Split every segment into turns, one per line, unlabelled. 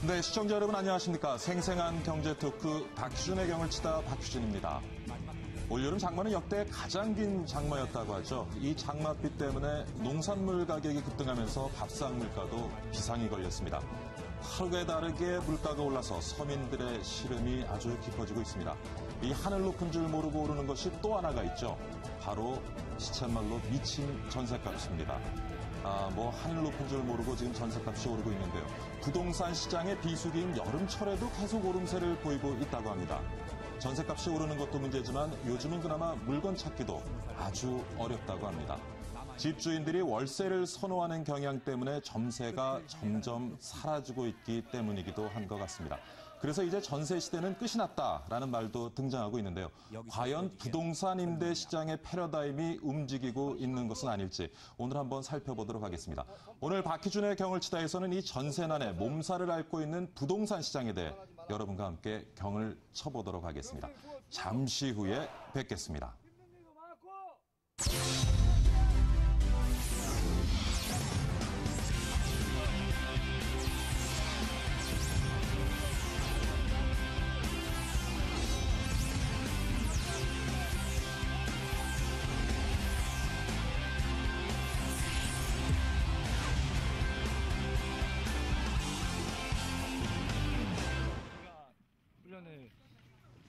네, 시청자 여러분 안녕하십니까. 생생한 경제 토크 박희준의 경을 치다 박희준입니다. 올여름 장마는 역대 가장 긴 장마였다고 하죠. 이 장맛비 때문에 농산물 가격이 급등하면서 밥상 물가도 비상이 걸렸습니다. 하루에 다르게 물가가 올라서 서민들의 시름이 아주 깊어지고 있습니다. 이 하늘 높은 줄 모르고 오르는 것이 또 하나가 있죠. 바로 시쳇말로 미친 전셋값입니다. 하늘 높은 줄 모르고 지금 전셋값이 오르고 있는데요. 부동산 시장의 비수기인 여름철에도 계속 오름세를 보이고 있다고 합니다. 전셋값이 오르는 것도 문제지만 요즘은 그나마 물건 찾기도 아주 어렵다고 합니다. 집주인들이 월세를 선호하는 경향 때문에 점세가 점점 사라지고 있기 때문이기도 한 것 같습니다. 그래서 이제 전세 시대는 끝이 났다라는 말도 등장하고 있는데요. 과연 부동산 임대 시장의 패러다임이 움직이고 있는 것은 아닐지 오늘 한번 살펴보도록 하겠습니다. 오늘 박희준의 경을 치다에서는 이 전세난에 몸살을 앓고 있는 부동산 시장에 대해 여러분과 함께 경을 쳐보도록 하겠습니다. 잠시 후에 뵙겠습니다.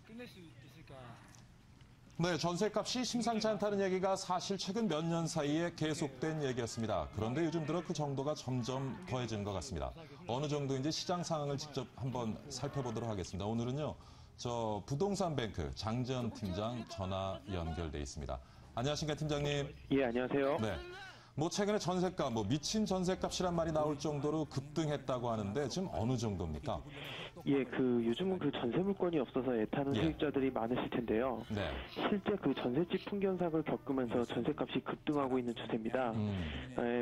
끝낼 수 있을까?
네, 전셋값이 심상치 않다는 얘기가 사실 최근 몇 년 사이에 계속된 얘기였습니다. 그런데 요즘 들어 그 정도가 점점 더해지는 것 같습니다. 어느 정도인지 시장 상황을 직접 한번 살펴보도록 하겠습니다. 오늘은요, 부동산뱅크 장재현 팀장 전화 연결돼 있습니다. 안녕하십니까, 팀장님?
예, 안녕하세요.
네. 최근에 전셋값, 미친 전셋값이란 말이 나올 정도로 급등했다고 하는데 지금 어느 정도입니까?
예, 요즘은 전세 물건이 없어서 애타는 세입자들이 많으실 텐데요.
네.
실제 전셋집 풍경상을 겪으면서 전셋값이 급등하고 있는 추세입니다.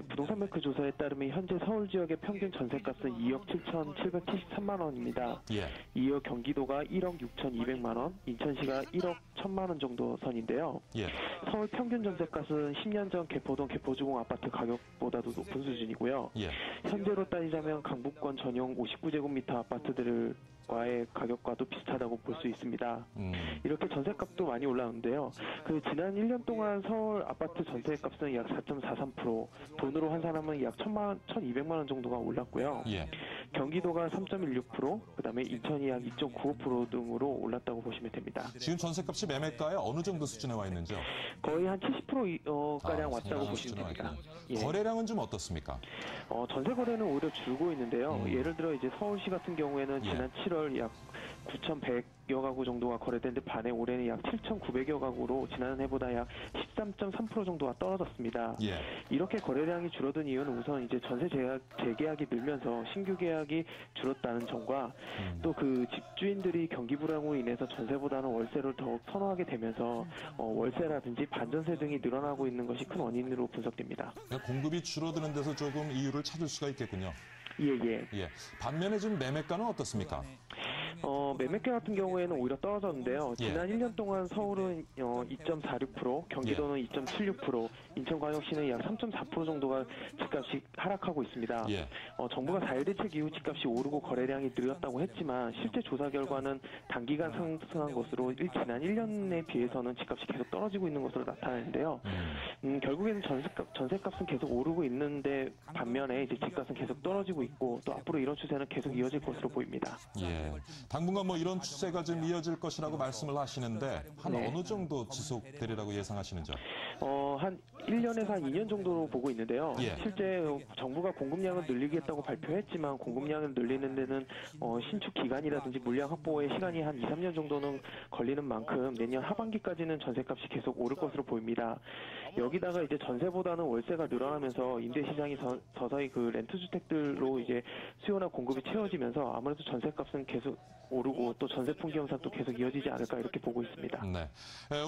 부동산 뱅크 조사에 따르면 현재 서울 지역의 평균 전셋값은 2억 7,773만 원입니다.
예.
이어 경기도가 1억 6,200만 원, 인천시가 1억 1,000만 원 정도 선인데요.
예.
서울 평균 전셋값은 10년 전 개포동 개포주공 아파트 가격보다도 높은 수준이고요.
예. 현재로
따지자면 강북권 전용 59제곱미터 아파트들과의 가격과도 비슷하다고 볼 수 있습니다. 이렇게 전셋값도 많이 올라오는데요. 지난 1년 동안 서울 아파트 전셋값은 약 4.43%, 돈으로 환산하면 약 1,200만 원 정도가 올랐고요.
예.
경기도가 3.16%, 그다음에 인천이 약 2.95% 등으로 올랐다고 보시면 됩니다.
지금 전셋값이 매매가에 어느 정도 수준에 와 있는지요?
거의 한 70%가량 왔다고 보시면 됩니다.
예. 거래량은 좀 어떻습니까?
전세 거래는 오히려 줄고 있는데요. 예를 들어 이제 서울시 같은 경우에는 지난 7월 약 9,100여 가구 정도가 거래됐는데 반해 올해는 약 7,900여 가구로 지난해보다 약 13.3% 정도가 떨어졌습니다.
예.
이렇게 거래량이 줄어든 이유는 우선 이제 전세 재계약이 늘면서 신규 계약이 줄었다는 점과 또 집주인들이 경기 불황으로 인해서 전세보다는 월세를 더욱 선호하게 되면서 월세라든지 반전세 등이 늘어나고 있는 것이 큰 원인으로 분석됩니다.
공급이 줄어드는 데서 조금 이유를 찾을 수가 있겠군요.
예.
반면에 지금 매매가는 어떻습니까?
매매가 같은 경우에는 오히려 떨어졌는데요. 지난 1년 동안 서울은 2.46%, 경기도는 2.76%, 인천광역시는 약 3.4% 정도가 집값이 하락하고 있습니다. 정부가 4.1 대책 이후 집값이 오르고 거래량이 늘었다고 했지만 실제 조사 결과는 단기간 상승한 것으로 지난 1년에 비해서는 집값이 계속 떨어지고 있는 것으로 나타나는데요. 결국에는 전세값은 계속 오르고 있는데 반면에 이제 집값은 계속 떨어지고 있고 또 앞으로 이런 추세는 계속 이어질 것으로 보입니다.
예. 당분간 이런 추세가 좀 이어질 것이라고 말씀을 하시는데 한 어느 정도 지속되리라고 예상하시는지요?
한 1년에서 한 2년 정도로 보고 있는데요. 실제 정부가 공급량을 늘리겠다고 발표했지만 공급량을 늘리는 데는 신축 기간이라든지 물량 확보의 시간이 한 2, 3년 정도는 걸리는 만큼 내년 하반기까지는 전세값이 계속 오를 것으로 보입니다. 여기다가 이제 전세보다는 월세가 늘어나면서 임대 시장이 서서히 렌트 주택들로 이제 수요나 공급이 채워지면서 아무래도 전세값은 계속 오르고 또 전세 풍경상도 계속 이어지지 않을까 이렇게 보고 있습니다.
네.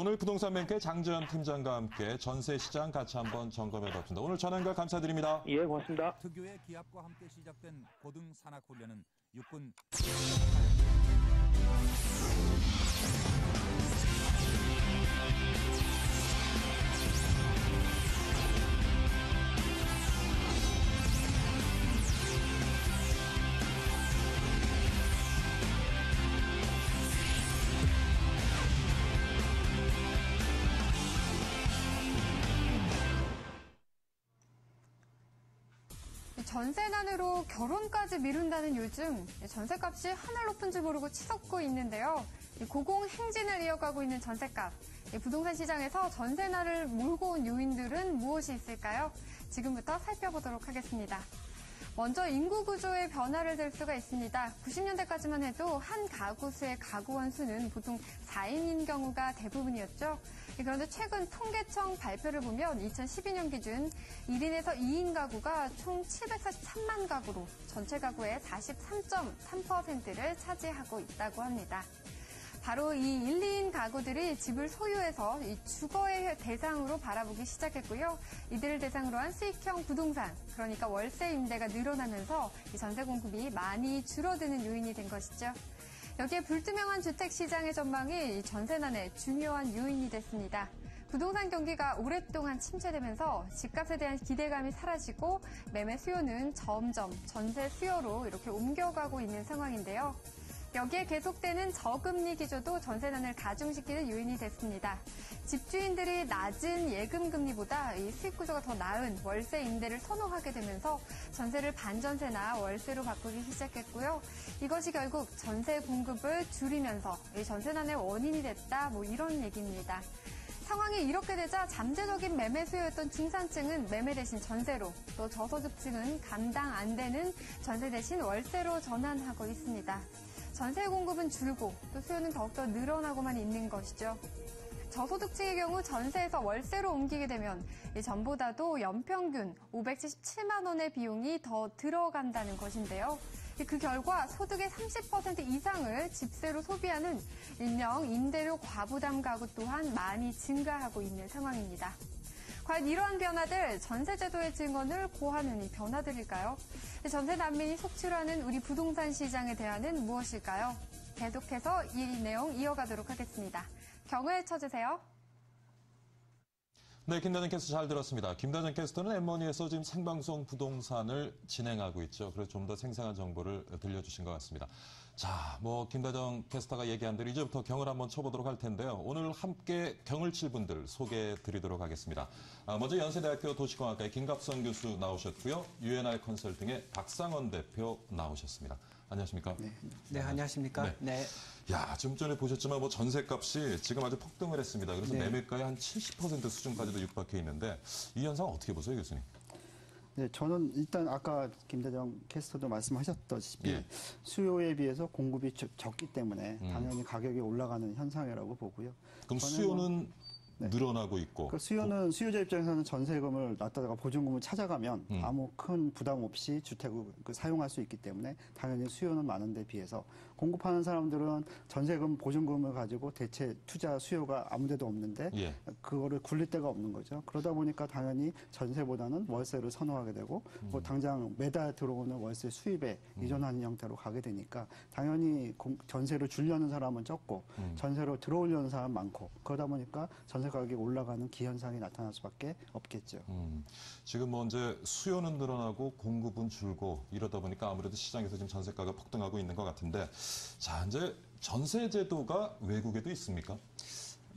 오늘 부동산뱅크의 장재현 팀장과 함께 전세 시장 같이 한번 점검해 봤습니다. 오늘 전화 연결 감사드립니다.
예, 고맙습니다.
특유의 기합과 함께 시작된 고등 산악 훈련은 육군
전세난으로 결혼까지 미룬다는 요즘 전세값이 하늘 높은 줄 모르고 치솟고 있는데요. 고공행진을 이어가고 있는 전세값. 부동산 시장에서 전세난을 몰고 온 요인들은 무엇이 있을까요? 지금부터 살펴보도록 하겠습니다. 먼저 인구 구조의 변화를 들 수가 있습니다. 90년대까지만 해도 한 가구 수의 가구원 수는 보통 4인인 경우가 대부분이었죠. 그런데 최근 통계청 발표를 보면 2012년 기준 1인에서 2인 가구가 총 743만 가구로 전체 가구의 43.3%를 차지하고 있다고 합니다. 바로 이 1, 2인 가구들이 집을 소유해서 이 주거의 대상으로 바라보기 시작했고요. 이들을 대상으로 한 수익형 부동산, 그러니까 월세 임대가 늘어나면서 이 전세 공급이 많이 줄어드는 요인이 된 것이죠. 여기에 불투명한 주택 시장의 전망이 이 전세난의 중요한 요인이 됐습니다. 부동산 경기가 오랫동안 침체되면서 집값에 대한 기대감이 사라지고 매매 수요는 점점 전세 수요로 이렇게 옮겨가고 있는 상황인데요. 여기에 계속되는 저금리 기조도 전세난을 가중시키는 요인이 됐습니다. 집주인들이 낮은 예금 금리보다 이 수익 구조가 더 나은 월세 임대를 선호하게 되면서 전세를 반전세나 월세로 바꾸기 시작했고요. 이것이 결국 전세 공급을 줄이면서 이 전세난의 원인이 됐다, 이런 얘기입니다. 상황이 이렇게 되자 잠재적인 매매 수요였던 중산층은 매매 대신 전세로, 또 저소득층은 감당 안 되는 전세 대신 월세로 전환하고 있습니다. 전세 공급은 줄고 또 수요는 더욱더 늘어나고만 있는 것이죠. 저소득층의 경우 전세에서 월세로 옮기게 되면 전보다도 연평균 577만 원의 비용이 더 들어간다는 것인데요. 그 결과 소득의 30% 이상을 집세로 소비하는 일명 임대료 과부담 가구 또한 많이 증가하고 있는 상황입니다. 과연 이러한 변화들, 전세제도의 증언을 고하는 이 변화들일까요? 전세 난민이 속출하는 우리 부동산 시장의 대안은 무엇일까요? 계속해서 이 내용 이어가도록 하겠습니다. 경을 쳐주세요.
네, 김다정 캐스터 잘 들었습니다. 김다정 캐스터는 M&E에서 지금 생방송 부동산을 진행하고 있죠. 그래서 좀 더 생생한 정보를 들려주신 것 같습니다. 자, 김다정 캐스터가 얘기한 대로 이제부터 경을 한번 쳐보도록 할 텐데요. 오늘 함께 경을 칠 분들 소개해 드리도록 하겠습니다. 먼저 연세대학교 도시공학과의 김갑선 교수 나오셨고요. UNR 컨설팅의 박상원 대표 나오셨습니다. 안녕하십니까?
네, 안녕하십니까? 네.
야, 좀 전에 보셨지만 전세값이 지금 아주 폭등을 했습니다. 그래서
네.
매매가의 한 70% 수준까지도 육박해 있는데 이 현상 어떻게 보세요, 교수님?
네, 저는 일단 아까 김대정 캐스터도 말씀하셨다시피
예.
수요에 비해서 공급이 적기 때문에 당연히 가격이 올라가는 현상이라고 보고요.
그럼
저는
수요는 늘어나고 있고.
그 수요는 수요자 입장에서는 전세금을 놨다가 보증금을 찾아가면 아무 큰 부담 없이 주택을 사용할 수 있기 때문에 당연히 수요는 많은 데 비해서 공급하는 사람들은 전세금 보증금을 가지고 대체 투자 수요가 아무 데도 없는데
예.
그거를 굴릴 데가 없는 거죠. 그러다 보니까 당연히 전세보다는 월세를 선호하게 되고 당장 매달 들어오는 월세 수입에 의존하는 형태로 가게 되니까 당연히 전세를 주려는 사람은 적고 전세로 들어오려는 사람 많고 그러다 보니까 전세 가격이 올라가는 기현상이 나타날 수밖에 없겠죠.
지금 이제 수요는 늘어나고 공급은 줄고 이러다 보니까 아무래도 시장에서 지금 전세가가 폭등하고 있는 것 같은데 자, 이제 전세제도가 외국에도 있습니까?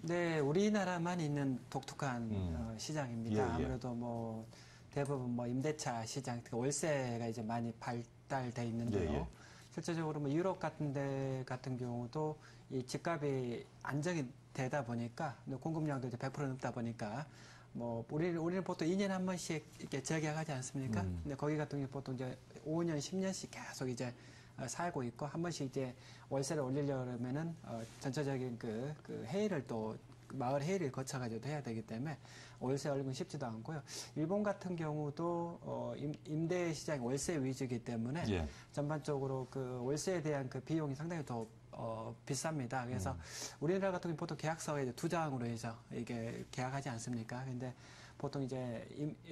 네, 우리나라만 있는 독특한 시장입니다.
예, 예.
아무래도 대부분 임대차 시장, 특히 월세가 이제 많이 발달돼 있는데요.
예, 예.
실제적으로 유럽 같은 경우도 이 집값이 안정이 되다 보니까 공급량도 이제 100% 넘다 보니까 우리는 보통 2년에 한 번씩 이렇게 재계약하지 않습니까? 근데 거기 같은 경우 보통 이제 5년, 10년씩 계속 이제 살고 있고 한 번씩 이제 월세를 올리려면은 전체적인 그 회의를 또 마을 회의를 거쳐가지고 해야 되기 때문에 월세 올리면 쉽지도 않고요. 일본 같은 경우도 임대 시장이 월세 위주이기 때문에
예.
전반적으로 그 월세에 대한 그 비용이 상당히 더 비쌉니다. 그래서 우리나라 같은 경우 보통 계약서가 이제 2장으로 해서 이게 계약하지 않습니까? 근데 보통 이제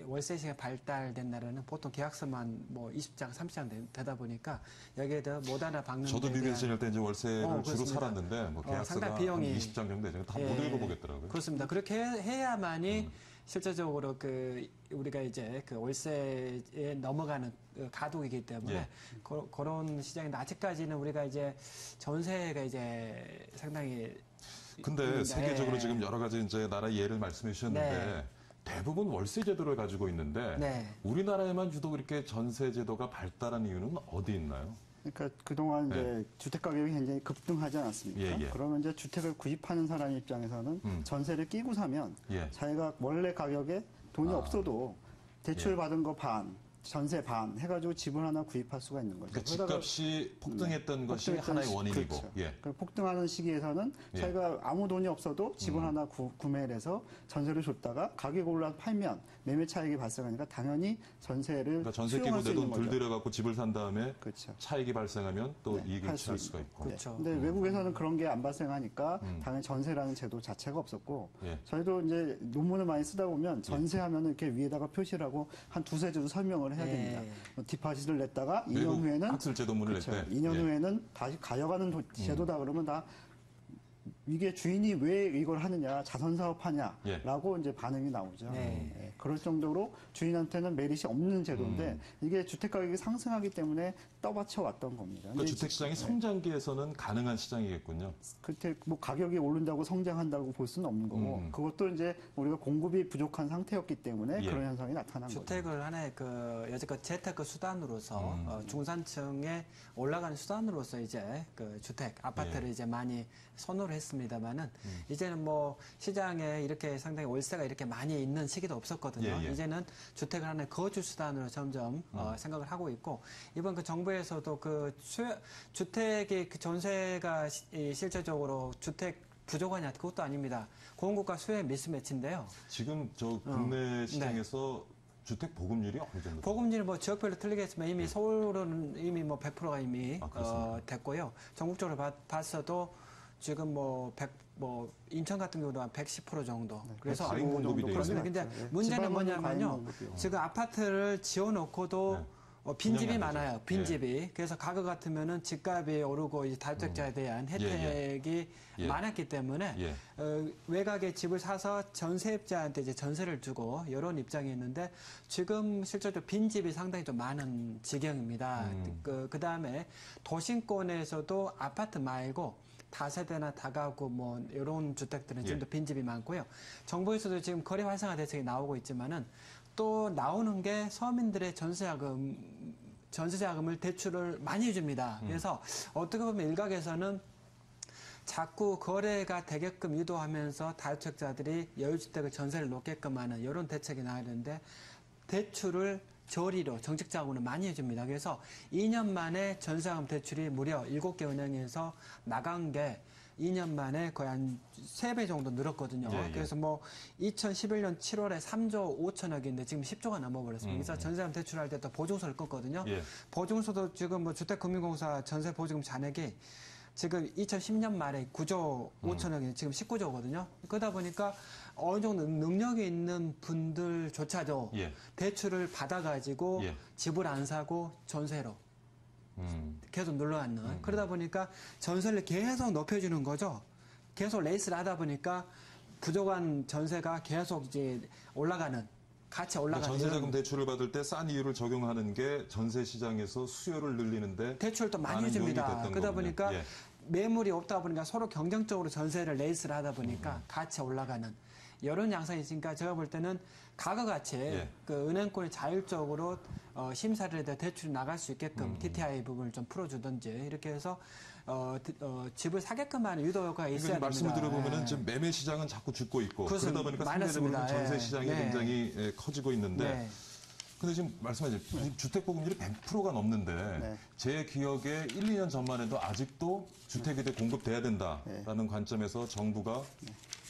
월세 시장이 발달된 나라는 보통 계약서만 20장, 30장 되다 보니까 여기에 더 못 하나 박는
저도 미국에서 지낼 때 이제 월세를 주로
그렇습니다.
살았는데 계약서가
상당히 비용이
한 20장 정도 되죠. 다 못 읽어보겠더라고요.
그렇습니다. 그렇게 해야만이 실제적으로 우리가 이제 월세에 넘어가는 가독이기 때문에
예.
그런 시장인데 아직까지는 우리가 이제 전세가 이제 상당히
근데 세계적으로 지금 여러 가지 이제 나라 예를 말씀해 주셨는데 대부분 월세 제도를 가지고 있는데
네.
우리나라에만 유독 이렇게 전세 제도가 발달한 이유는 어디 있나요?
그러니까 그동안
네.
이제 주택 가격이 굉장히 급등하지 않았습니까?
예, 예.
그러면 이제 주택을 구입하는 사람 입장에서는 전세를 끼고 사면
예.
자기가 원래 가격에 돈이 없어도 대출
예.
받은 거 반, 전세 반 해가지고 집을 하나 구입할 수가 있는 거죠.
그러니까
그러다가
집값이 폭등했던 것이
폭등했던
하나의 원인이고.
그렇죠.
예.
그 폭등하는 시기에서는
예.
자기가 아무 돈이 없어도 집을 하나 구매를 해서 전세를 줬다가 가격이 올라서 팔면 매매 차익이 발생하니까 당연히 전세를
그러니까 전세 끼고
수용할 수
내 돈
있는
덜
거죠.
들여갖고 집을 산 다음에
그렇죠.
차익이 발생하면 또
네,
이익을
할수
취할
있는
수가 있고.
그렇죠.
근데 외국에서는 그런 게 안 발생하니까 당연히 전세라는 제도 자체가 없었고
예.
저희도 이제 논문을 많이 쓰다 보면 전세하면 이렇게 위에다가 표시를 하고 한 두세 줄 설명을 해야
예.
됩니다. 디파짓을 냈다가 2년
외국
후에는
학술 제도문을 낼
그렇죠.
때.
2년
예.
후에는 다시 가져가는 제도다 그러면 다 이게 주인이 왜 이걸 하느냐 자선 사업하냐라고 이제 반응이 나오죠.
네.
예, 그럴 정도로 주인한테는 메리트 없는 제도인데 이게 주택 가격이 상승하기 때문에 떠받쳐 왔던 겁니다.
그러니까
근데
주택 시장이
네.
성장기에서는 가능한 시장이겠군요.
그때 뭐 가격이 오른다고 성장한다고 볼 수는 없는 거고 그것도 이제 우리가 공급이 부족한 상태였기 때문에
예.
그런 현상이 나타난 거죠.
주택을 하나의 그 여지껏 재테크 수단으로서 중산층에 올라가는 수단으로서 이제 그 주택 아파트를
예.
이제 많이 선호를 했습니다만은 이제는 뭐 시장에 이렇게 상당히 월세가 이렇게 많이 있는 시기도 없었거든요.
예, 예.
이제는 주택을 하나의 거주 수단으로 점점 생각을 하고 있고 이번 그 정부에서도 그 주택의 그 전세가 실제적으로 주택 부족하냐 그것도 아닙니다. 공급과 수요의 미스매치인데요.
지금 저 국내 시장에서 주택 보급률이 어느 정도?
보급률은 뭐 지역별로 틀리겠지만 이미 서울은 이미 뭐 100%가 이미
그렇습니까?
됐고요. 전국적으로 봤어도 지금 뭐 인천 같은 경우도 한 110% 정도. 그래서
과잉 공급이 되어
그렇습니다.
있네요.
근데
예.
문제는
지방은 과잉
뭐냐면요.
공급이요.
지금 아파트를 지어놓고도
네.
빈집이
분양이 안
많아요.
되죠.
빈집이. 그래서 가격 같으면은 집값이 오르고 이제 다주택자에 대한 혜택이
예.
많았기 때문에
예.
외곽에 집을 사서 전세입자한테 이제 전세를 주고 이런 입장이 있는데 지금 실제로 빈집이 상당히 좀 많은 지경입니다. 그 다음에 도심권에서도 아파트 말고 다세대나 다가구 뭐 이런 주택들은 지금도 빈집이 많고요. 정부에서도 지금 거래 활성화 대책이 나오고 있지만은 또 나오는 게 서민들의 전세자금을 대출을 많이 해줍니다. 그래서 어떻게 보면 일각에서는 자꾸 거래가 되게끔 유도하면서 다주택자들이 여유주택을 전세를 놓게끔 하는 이런 대책이 나와야 되는데 대출을 저리로 정책자금으로 많이 해줍니다. 그래서 2년 만에 전세자금 대출이 무려 7개 은행에서 나간 게 2년 만에 거의 한 3배 정도 늘었거든요.
예, 예.
그래서 뭐 2011년 7월에 3조 5천억인데 지금 10조가 넘어버렸습니다. 그래서 전세자금 대출할 때 또 보증서를 끊거든요.
예.
보증서도 지금 뭐 주택금융공사 전세 보증금 잔액이 지금 2010년 말에 9조 5천억이 지금 19조거든요. 그러다 보니까 어느 정도 능력이 있는 분들조차도
예.
대출을 받아가지고
예.
집을 안 사고 전세로 계속 눌러앉는. 그러다 보니까 전세를 계속 높여주는 거죠. 계속 레이스를 하다 보니까 부족한 전세가 계속 이제 올라가는. 같이 올라가는.
전세자금 대출을 받을 때 싼 이유를 적용하는 게 전세 시장에서 수요를 늘리는데
대출도 많이
많은 요인이
해줍니다.
됐던
그러다
거군요.
보니까
예.
매물이 없다 보니까 서로 경쟁적으로 전세를 레이스를 하다 보니까 같이 올라가는 이런 양상이 있으니까 제가 볼 때는 과거같이
예.
그 은행권이 자율적으로 심사를 해서 대출이 나갈 수 있게끔 TTI 부분을 좀 풀어주든지 이렇게 해서 집을 사게끔 하는 유도 효과가 있어야
그러니까
됩니다.
말씀을 들어보면은
예.
지금 매매 시장은 자꾸 죽고 있고
그것은
그러다 보니까
많았습니다.
상대적으로 전세
예.
시장이
네.
굉장히 커지고 있는데
네.
근데 지금 말씀하신 주택 보급률이 100%가 넘는데
네.
제 기억에 1, 2년 전만 해도 아직도 주택이 공급돼야 된다라는 관점에서 정부가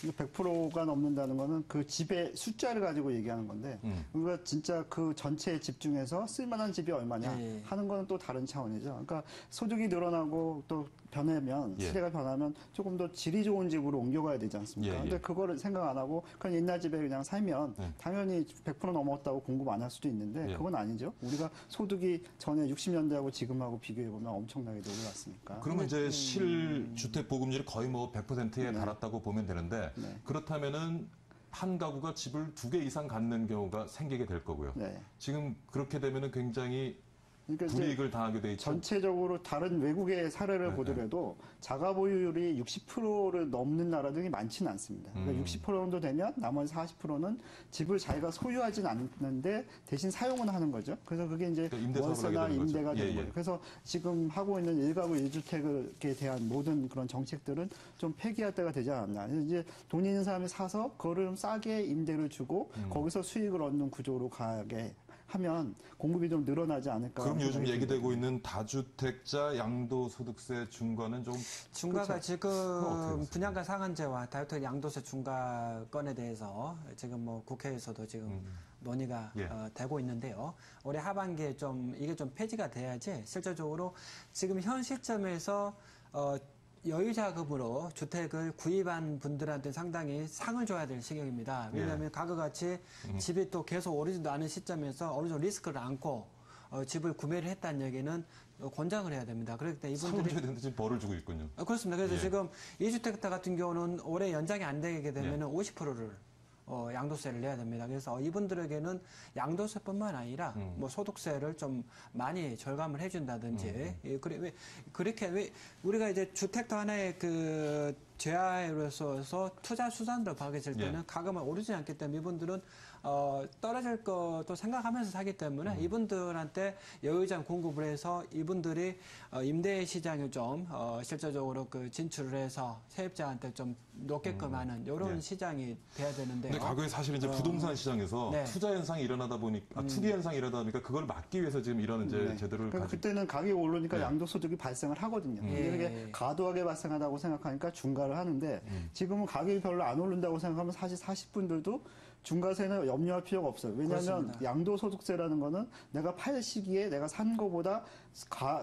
100%가 넘는다는 거는 그 집의 숫자를 가지고 얘기하는 건데 우리가 진짜 그 전체에 집중해서 쓸만한 집이 얼마냐
예.
하는 거는 또 다른 차원이죠. 그러니까 소득이 늘어나고 또 변하면
예.
시대가 변하면 조금 더 질이 좋은 집으로 옮겨가야 되지 않습니까?
예, 예.
근데 그거를 생각 안 하고 그냥 옛날 집에 그냥 살면
예.
당연히 100% 넘었다고 공급 안 할 수도 있는데
예.
그건 아니죠. 우리가 소득이 전에 60년대하고 지금하고 비교해 보면 엄청나게 올랐으니까.
그러면 이제 실주택 보급률이 거의 뭐 100%에 달았다고 보면 되는데
네.
그렇다면은 한 가구가 집을 2개 이상 갖는 경우가 생기게 될 거고요.
네.
지금 그렇게 되면은 굉장히
그러니까 이제
불이익을 당하게 돼 있죠.
전체적으로 다른 외국의 사례를
네,
보더라도 자가 보유율이 60%를 넘는 나라들이 많지는 않습니다. 그러니까 60% 정도 되면 나머지 40%는 집을 자기가 소유하진 않는데 대신 사용은 하는 거죠. 그래서 그게 이제
그러니까 임대 사업을
월세나
하게 되는 거죠.
임대가 되는
예, 예.
거예요. 그래서 지금 하고 있는 1가구 1주택에 대한 모든 그런 정책들은 좀 폐기할 때가 되지 않았나. 그래서 이제 돈 있는 사람이 사서 그거를 좀 싸게 임대를 주고 거기서 수익을 얻는 구조로 가게 하면 공급이 좀 늘어나지 않을까.
그럼 요즘
생각이
얘기되고
듭니다.
있는 다주택자 양도소득세 중과는 좀
중과가
어떻게
지금
보세요?
분양가 상한제와 다주택 양도세 중과 건에 대해서 지금 뭐 국회에서도 지금 논의가
예.
되고 있는데요. 올해 하반기에 좀 이게 좀 폐지가 돼야지 실질적으로 지금 현 시점에서 여유자금으로 주택을 구입한 분들한테 상당히 상을 줘야 될 시기입니다. 왜냐하면
예.
과거 같이 집이 또 계속 오르지도 않은 시점에서 어느 정도 리스크를 안고 집을 구매를 했다는 얘기는 권장을 해야 됩니다. 그렇기 때문에
상을
이분들이
줘야 되는데 지금 벌을 주고 있군요.
그렇습니다. 그래서
예.
지금 2주택자 같은 경우는 올해 연장이 안 되게 되면 50%를 양도세를 내야 됩니다. 그래서 이분들에게는 양도세뿐만 아니라 뭐 소득세를 좀 많이 절감을 해준다든지 왜 우리가 이제 주택도 하나의 그 재화로서 투자 수단으로 박아질 때는
예.
가격만 오르지 않기 때문에 이분들은 떨어질 것도 생각하면서 사기 때문에 이분들한테 여유자금 공급을 해서 이분들이 임대 시장에 좀 실질적으로 그 진출을 해서 세입자한테 좀 높게끔 하는 이런
예.
시장이 돼야 되는데요.
근데 과거에 사실 이제 부동산 시장에서
네.
투자 현상이 일어나다 보니까 투기 현상이 일어나다 보니까 그걸 막기 위해서 지금 이런 이제
네.
제도를
그러니까
가지고
그때는 가격이 오르니까
네.
양도소득이 발생을 하거든요. 근데
예.
그게 과도하게 발생하다고 생각하니까 중과를 하는데 지금은 가격이 별로 안 오른다고 생각하면 사실 40분들도 중과세는 염려할 필요가 없어요. 왜냐하면
그렇습니다.
양도소득세라는 거는 내가 팔 시기에 내가 산 거보다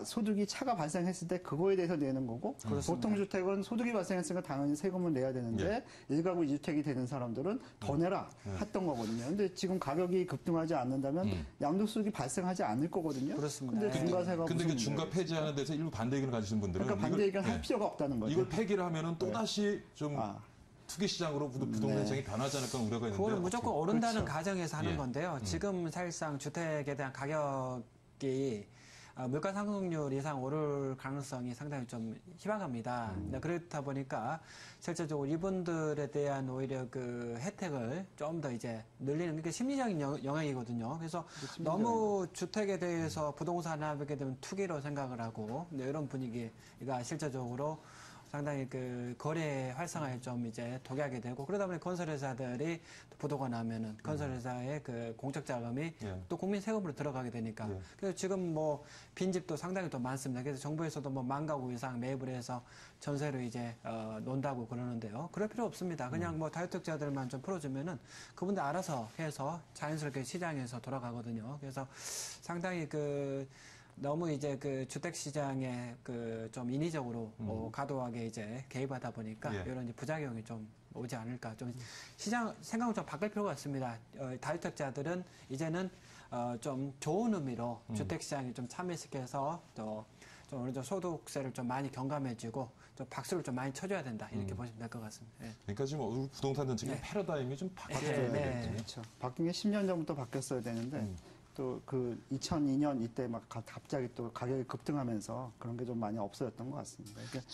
소득이 차가 발생했을 때 그거에 대해서 내는 거고 보통 주택은 소득이 발생했으니까 당연히 세금을 내야 되는데 일가구 2주택이 되는 사람들은 더 내라 했던 거거든요. 근데 지금 가격이 급등하지 않는다면 양도소득이 발생하지 않을 거거든요.
그렇습니다.
근데 중과세가
근데
무슨
그 중과
문제예요?
폐지하는 데서 일부 반대 의견을 가지신 분들은
그러니까 반대
이걸-
의견 할
예.
필요가 없다는 거죠.
이걸 폐기를 하면은 또 다시 좀
아.
투기 시장으로 부동산 시장이 변하지 않을까 우려가 있는데
그거는 무조건
어떻게-
오른다는
그렇죠.
가정에서 하는
예.
건데요. 지금 사실상 주택에 대한 가격이 물가 상승률 이상 오를 가능성이 상당히 좀 희박합니다. 네, 그렇다 보니까 실제적으로 이분들에 대한 오히려 그 혜택을 좀 더 이제 늘리는 게 심리적인 영향이거든요. 그래서 너무 주택에 대해서 부동산을 하게 되면 투기로 생각을 하고 네, 이런 분위기가 실제적으로 상당히 그 거래 활성화에 좀 이제 독약이 되고 그러다 보니 건설회사들이 부도가 나면은 건설회사의 그 공적 자금이
예.
또 국민 세금으로 들어가게 되니까
예.
그래서 지금 뭐 빈집도 상당히 또 많습니다. 그래서 정부에서도 뭐 10,000가구 이상 매입을 해서 전세로 이제 논다고 그러는데요. 그럴 필요 없습니다. 그냥 뭐 다주택자들만 좀 풀어주면은 그분들 알아서 해서 자연스럽게 시장에서 돌아가거든요. 그래서 상당히 그 너무 이제 그 주택 시장에 그 좀 인위적으로 과도하게 이제 개입하다 보니까
예.
이런 이제 부작용이 좀 오지 않을까. 좀 시장 생각을 좀 바꿀 필요가 있습니다. 다주택자들은 이제는 좀 좋은 의미로 주택 시장에 좀 참여시켜서 또 좀 어느 정도 소득세를 좀 많이 경감해주고 좀 박수를 좀 많이 쳐줘야 된다 이렇게 보시면 될 것 같습니다. 예.
그러니까 지금 우리 부동산 정책의
네.
패러다임이 좀 바뀌어야
네, 네.
되겠군요.
그렇죠. 바뀐 게 10년 전부터 바뀌었어야 되는데 또 그 2002년 이때 막 갑자기 또 가격이 급등하면서 그런 게 좀 많이 없어졌던 것 같습니다. 그러니까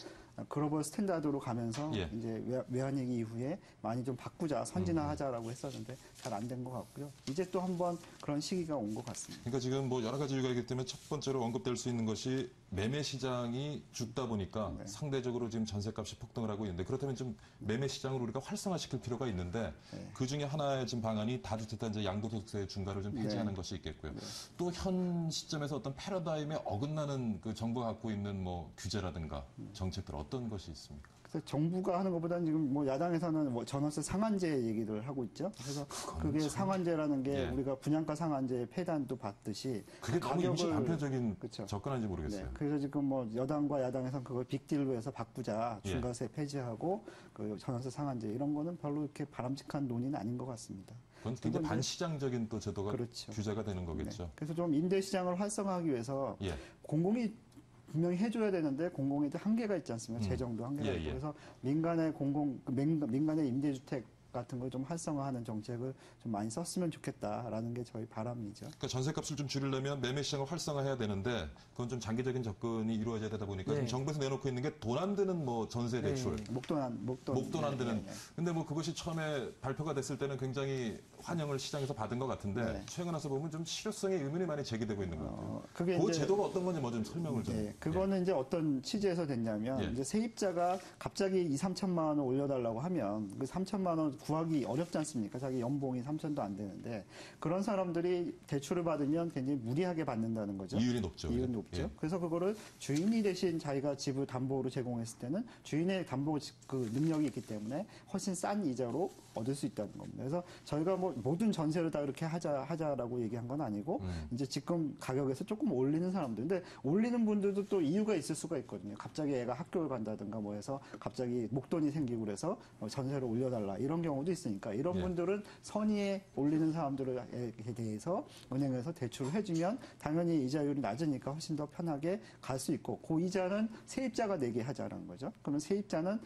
글로벌 스탠다드로 가면서
예.
이제 외환위기 이후에 많이 좀 바꾸자, 선진화하자라고 했었는데 잘 안 된 것 같고요. 이제 또 한번 그런 시기가 온 것 같습니다.
그러니까 지금 뭐 여러 가지 이유가 있기 때문에 첫 번째로 언급될 수 있는 것이 매매 시장이 죽다 보니까
네.
상대적으로 지금 전세값이 폭등을 하고 있는데 그렇다면 좀 매매 시장을 우리가 활성화시킬 필요가 있는데
네.
그 중에 하나의 지금 방안이 다주택자 양도소득세 중과를 좀 폐지하는
네.
것이 있겠고요. 또 현 시점에서 어떤 패러다임에 어긋나는 그 정부가 갖고 있는 뭐 규제라든가 정책들 어떤 것이 있습니까?
그래서 정부가 하는 것보다는 지금 뭐 야당에서는 뭐 전월세 상한제 얘기를 하고 있죠. 그래서 그게 상한제라는 게
예.
우리가 분양가 상한제 폐단도 받듯이
그게 너무 임시 단편적인
그쵸.
접근인지 모르겠어요.
네, 그래서 지금 뭐 여당과 야당에서는 그걸 빅딜로 해서 바꾸자,
예.
중과세 폐지하고 그 전월세 상한제 이런 거는 별로 이렇게 바람직한 논의는 아닌 것 같습니다.
그건 굉장히
이건
반시장적인 또 제도가
그렇죠.
규제가 되는 거겠죠.
네, 그래서 좀 임대 시장을 활성화하기 위해서
예.
공공이 분명히 해줘야 되는데 공공에도 한계가 있지 않습니까? 재정도 한계가
예,
있고
예.
그래서 민간의 민간의 임대주택 같은 걸 좀 활성화하는 정책을 좀 많이 썼으면 좋겠다라는 게 저희 바람이죠.
그러니까 전세값을 좀 줄이려면 매매 시장을 활성화해야 되는데 그건 좀 장기적인 접근이 이루어져야 되다 보니까
네.
지금 정부에서 내놓고 있는 게 돈 안 드는 뭐 전세 대출, 목돈 안 드는. 근데 뭐 그것이 처음에 발표가 됐을 때는 굉장히 환영을 시장에서 받은 것 같은데
네.
최근 와서 보면 좀 실효성에 의문이 많이 제기되고 있는 것 같아요.
그게
그
이제
제도가 어떤 건지 뭐 좀 설명을 좀.
그거는 이제 어떤 취지에서 됐냐면
예.
이제 세입자가 갑자기 2-3천만 원을 올려달라고 하면 그 3천만 원 구하기 어렵지 않습니까? 자기 연봉이 3천도 안 되는데 그런 사람들이 대출을 받으면 굉장히 무리하게 받는다는 거죠.
이율이 높죠.
이율이 높죠.
예.
그래서 그거를 주인이 대신 자기가 집을 담보로 제공했을 때는 주인의 담보 그 능력이 있기 때문에 훨씬 싼 이자로 얻을 수 있다는 겁니다. 그래서 저희가 뭐 모든 전세를 다 이렇게 하자라고 얘기한 건 아니고 이제 지금 가격에서 조금 올리는 사람들. 근데 올리는 분들도 또 이유가 있을 수가 있거든요. 갑자기 애가 학교를 간다든가 뭐 해서 갑자기 목돈이 생기고 그래서 전세를 올려달라 이런 경우도 있으니까 이런
예.
분들은 선의에 올리는 사람들에 대해서 은행에서 대출을 해주면 당연히 이자율이 낮으니까 훨씬 더 편하게 갈 수 있고 그 이자는 세입자가 내게 하자라는 거죠. 그러면 세입자는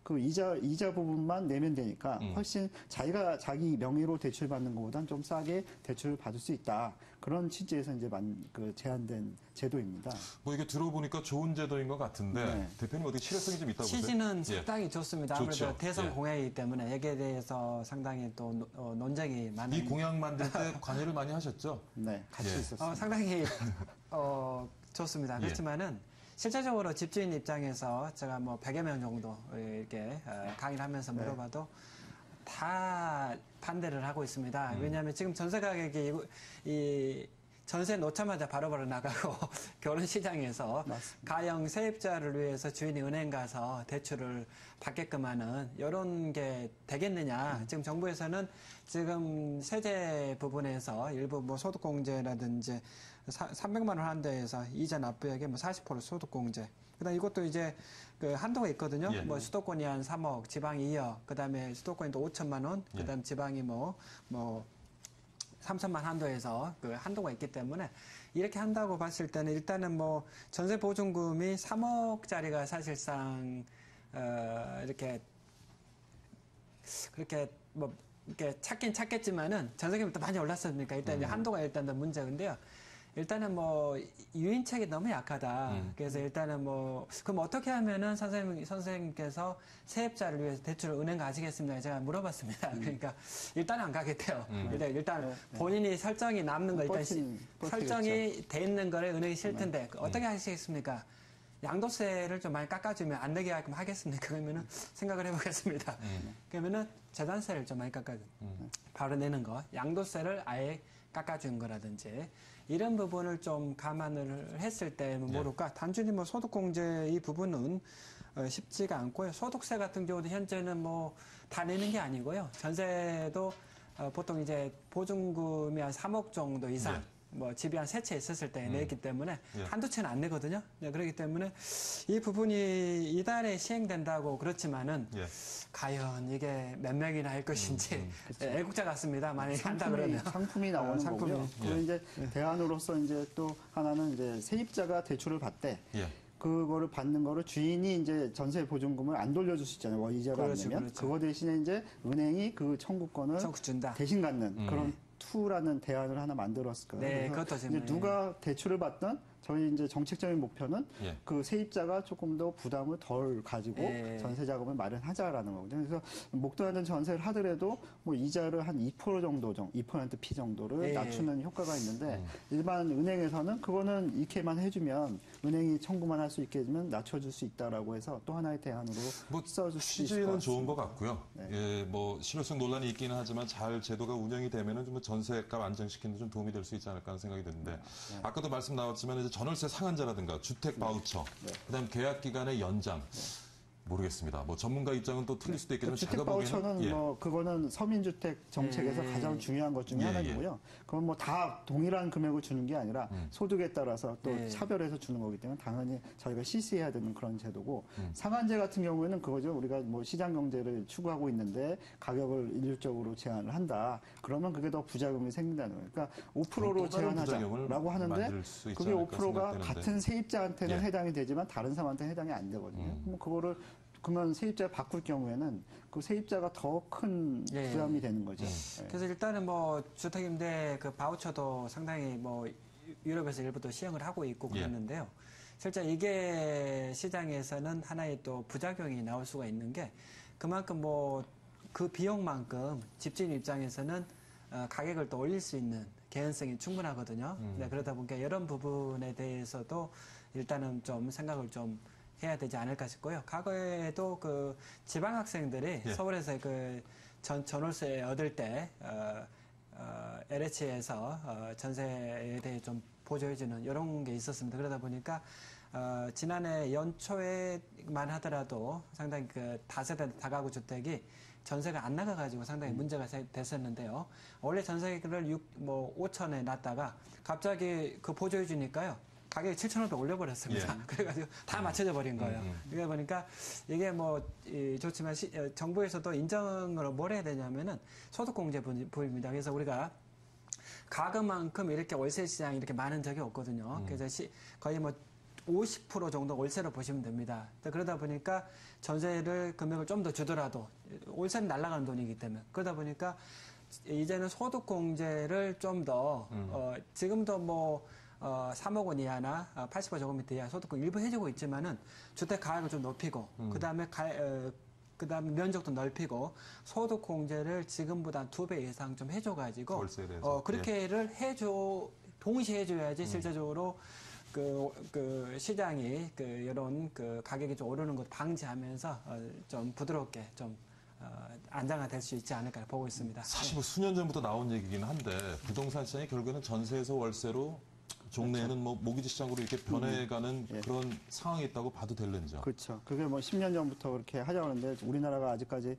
그 이자 부분만 내면 되니까 훨씬 자기가 자기 명의로 대출 받는 것보다는 좀 싸게 대출을 받을 수 있다. 그런 취지에서 이제 제안된 제도입니다.
뭐 이게 들어보니까 좋은 제도인 것 같은데
네.
대표님 어떻게 실효성이 좀 있다고 보세요?
취지는
예.
상당히 좋습니다.
좋죠.
아무래도 대선
예.
공약이기 때문에 여기에 대해서 상당히 또 논쟁이 많은.
이 공약 만들 때 관여를 많이 하셨죠?
네, 같이
예.
있었습니다.
상당히 좋습니다.
예.
그렇지만은 실제적으로 집주인 입장에서 제가 뭐 100여 명 정도 이렇게 강의를 하면서 물어봐도 다 반대를 하고 있습니다. 왜냐하면 지금 전세 가격이 이 전세 놓자마자 바로바로 나가고 결혼 시장에서
맞습니다.
가형 세입자를 위해서 주인이 은행 가서 대출을 받게끔 하는 이런 게 되겠느냐. 지금 정부에서는 지금 세제 부분에서 일부 뭐 소득공제라든지 300만 원 한도에서 이자 납부액의 뭐 40% 소득공제. 그다음 이것도 이제 그 한도가 있거든요.
예.
뭐 수도권이 한 3억, 지방이 2억, 그다음에 수도권이 또 5천만 원, 그다음 지방이 뭐 3천만 한도에서 그 한도가 있기 때문에 이렇게 한다고 봤을 때는 일단은 뭐 전세 보증금이 3억짜리가 사실상 이렇게 그렇게 뭐 이렇게 찾긴 찾겠지만은 전세금이 또 많이 올랐으니까 일단 이제 한도가 일단 더 문제인데요. 일단은 뭐 유인책이 너무 약하다. 그래서 일단은 뭐 그럼 어떻게 하면은 선생님께서 세입자를 위해서 대출을 은행 가시겠습니까? 제가 물어봤습니다. 그러니까 일단은 안 가겠대요. 일단 본인이 설정이 남는 거 일단 설정이 돼 있는 거를 은행이 싫 텐데 어떻게 하시겠습니까? 양도세를 좀 많이 깎아주면 안 내게 하겠습니까? 그러면은 생각을 해보겠습니다. 그러면은 재산세를 좀 많이 깎아줘. 바로 내는 거. 양도세를 아예 깎아준 거라든지 이런 부분을 좀 감안을 했을 때 모를까. 단순히 뭐 소득공제 이 부분은 쉽지가 않고요. 소득세 같은 경우도 현재는 뭐 다 내는 게 아니고요. 전세도 보통 이제 보증금이 한 3억 정도 이상. 뭐 집이 한 3채 있었을 때 냈기 때문에 한두 채는 안 내거든요. 네, 그렇기 때문에 이 부분이 이달에 시행된다고 그렇지만은 과연 이게 몇 명이나 할 것인지 애국자 같습니다. 만약에 한다 그러면
상품이 나오는
상품이.
거고요. 그리고 이제 대안으로서 이제 또 하나는 이제 세입자가 대출을 받되 그거를 받는 거를 주인이 이제 전세 보증금을 안 돌려줄 수 있잖아요. 이자를 안 내면 그거 대신에 이제 은행이 그 청구권을
준다.
대신 갖는 그런 투라는 대안을 하나 만들었을 거예요.
네,
그래서
그것도 지금
이제 누가 대출을 받든 저희 이제 정책적인 목표는 그 세입자가 조금 더 부담을 덜 가지고 전세 자금을 마련하자라는 거거든요. 그래서 목돈하는 전세를 하더라도 뭐 이자를 한 2% 정도, 2% 피 정도를 낮추는 효과가 있는데 일반 은행에서는 그거는 이렇게만 해주면 은행이 청구만 할 수 있게 해주면 낮춰줄 수 있다라고 해서 또 하나의 대안으로
뭐
써줄 수 있을 것
취지는
같습니다.
좋은 것 같고요.
네.
예, 뭐 실효성 논란이 있기는 하지만 잘 제도가 운영이 되면은 좀 전세값 안정시키는 데 좀 도움이 될 수 있지 않을까 하는 생각이 드는데 아까도 말씀 나왔지만 이제 전월세 상한제라든가 주택 바우처, 그다음 계약 기간의 연장. 모르겠습니다. 뭐 전문가 입장은 또 틀릴 수도 있겠지만
주택
제가 보기에는
바우처는 뭐 그거는 서민주택 정책에서 가장 중요한 것 중에 하나이고요. 그건 뭐 다 동일한 금액을 주는 게 아니라 소득에 따라서 또 차별해서 주는 거기 때문에 당연히 저희가 시시해야 되는 그런 제도고 상한제 같은 경우에는 그거죠. 우리가 뭐 시장 경제를 추구하고 있는데 가격을 일률적으로 제한을 한다. 그러면 그게 더 부작용이 생긴다는 거예요. 그러니까 5%로 제한하자라고 하는데 그게 5%가 같은 세입자한테는 해당이 되지만 다른 사람한테는 해당이 안 되거든요. 그럼 그거를 그러면 세입자 바꿀 경우에는 그 세입자가 더 큰
예.
부담이 되는 거죠. 예.
그래서 일단은 뭐 주택임대 그 바우처도 상당히 뭐 유럽에서 일부도 시행을 하고 있고
예.
그랬는데요. 실제 이게 시장에서는 하나의 또 부작용이 나올 수가 있는 게 그만큼 뭐 그 비용만큼 집주인 입장에서는 가격을 또 올릴 수 있는 개연성이 충분하거든요. 네, 그러다 보니까 이런 부분에 대해서도 일단은 좀 생각을 좀 해야 되지 않을까 싶고요. 과거에도 그 지방 학생들이
예.
서울에서 그 전월세 얻을 때 LH에서 전세에 대해 좀 보조해주는 이런 게 있었습니다. 그러다 보니까 지난해 연초에만 하더라도 상당히 그 다세대 다가구 주택이 전세가 안 나가가지고 상당히 문제가 됐었는데요. 원래 전세를 5천에 놨다가 갑자기 그 보조해 주니까요. 가격이 7,500 올려버렸습니다.
예.
그래가지고 다 맞춰져 버린 거예요. 그러다 보니까 이게 뭐 좋지만 정부에서도 인정을 뭘 해야 되냐면은 소득공제 부입니다. 그래서 우리가 과거만큼 이렇게 월세 시장이 이렇게 많은 적이 없거든요. 그래서 거의 뭐 50% 정도 월세로 보시면 됩니다. 그러다 보니까 전세를 금액을 좀 더 주더라도 월세는 날아가는 돈이기 때문에 그러다 보니까 이제는 소득공제를 좀 더 지금도 뭐 3억 원 이하나 80제곱미터 이하 소득공 일부 해주고 있지만은 주택 가격을 좀 높이고 그다음에 면적도 넓히고 소득 공제를 지금보다 2배 이상 좀 해줘가지고
월세에 대해서.
그렇게를 동시에 해줘야지 실제적으로 그 시장이 이런 가격이 좀 오르는 것 방지하면서 좀 부드럽게 좀 안정화될 수 있지 않을까 보고 있습니다.
사실 뭐 수년 전부터 나온 얘기긴 한데 부동산 시장이 결국에는 전세에서 월세로 종래에는 뭐 모기지 시장으로 이렇게 변해가는
예.
그런 상황이 있다고 봐도 될는지요.
그렇죠. 그게 뭐 10년 전부터 그렇게 하자고 하는데 우리나라가 아직까지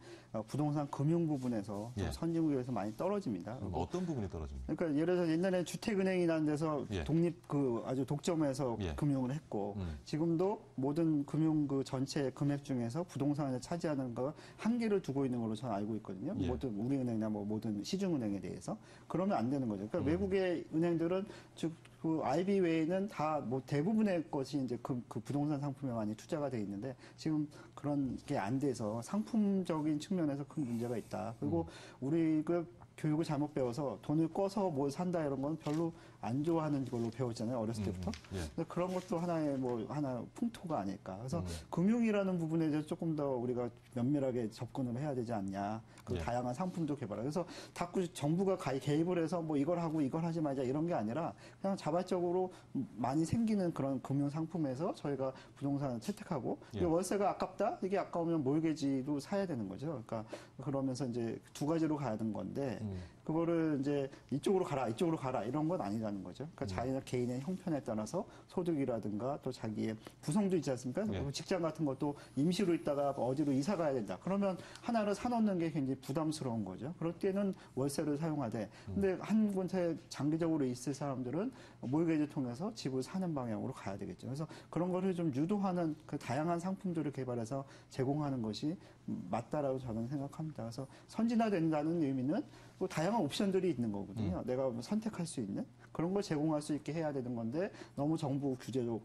부동산 금융 부분에서
예.
선진국에서 많이 떨어집니다.
어떤 부분이 떨어집니까?
그러니까 예를 들어서 옛날에 주택은행이라는 데서
예.
아주 독점해서
예.
금융을 했고 지금도 모든 금융 그 전체 금액 중에서 부동산을 차지하는 거 한계를 두고 있는 걸로 저는 알고 있거든요.
예.
모든 우리은행이나 뭐 모든 시중은행에 대해서 그러면 안 되는 거죠. 그러니까 외국의 은행들은 즉 그 IB 외에는 다 뭐 대부분의 것이 이제 그 부동산 상품에 많이 투자가 돼 있는데 지금 그런 게 안 돼서 상품적인 측면에서 큰 문제가 있다. 그리고 우리 그 교육을 잘못 배워서 돈을 꿔서 뭘 산다 이런 건 별로 안 좋아하는 걸로 배웠잖아요. 어렸을 때부터.
예.
그래서 그런 것도 하나 풍토가 아닐까. 그래서 금융이라는 부분에 대해서 조금 더 우리가 면밀하게 접근을 해야 되지 않냐. 그
예.
다양한 상품도 개발하고. 그래서 자꾸 정부가 개입을 해서 뭐 이걸 하고 이걸 하지 말자 이런 게 아니라 그냥 자발적으로 많이 생기는 그런 금융 상품에서 저희가 부동산을 채택하고
예.
월세가 아깝다? 이게 아까우면 몰개지도 사야 되는 거죠. 그러니까 그러면서 이제 두 가지로 가야 되는 건데 그거를 이제 이쪽으로 가라 이런 건 아니라는 거죠. 그러니까 자기나 개인의 형편에 따라서 소득이라든가 또 자기의 구성도 있지 않습니까?
예.
직장 같은 것도 임시로 있다가 어디로 이사 가야 된다. 그러면 하나를 사놓는 게 굉장히 부담스러운 거죠. 그럴 때는 월세를 사용하되 근데 한 곳에 장기적으로 있을 사람들은 몰개지 통해서 집을 사는 방향으로 가야 되겠죠. 그래서 그런 거를 좀 유도하는 그 다양한 상품들을 개발해서 제공하는 것이 맞다라고 저는 생각합니다. 그래서 선진화된다는 의미는 뭐 다양한 옵션들이 있는 거거든요. 내가 선택할 수 있는 그런 걸 제공할 수 있게 해야 되는 건데 너무 정부 규제도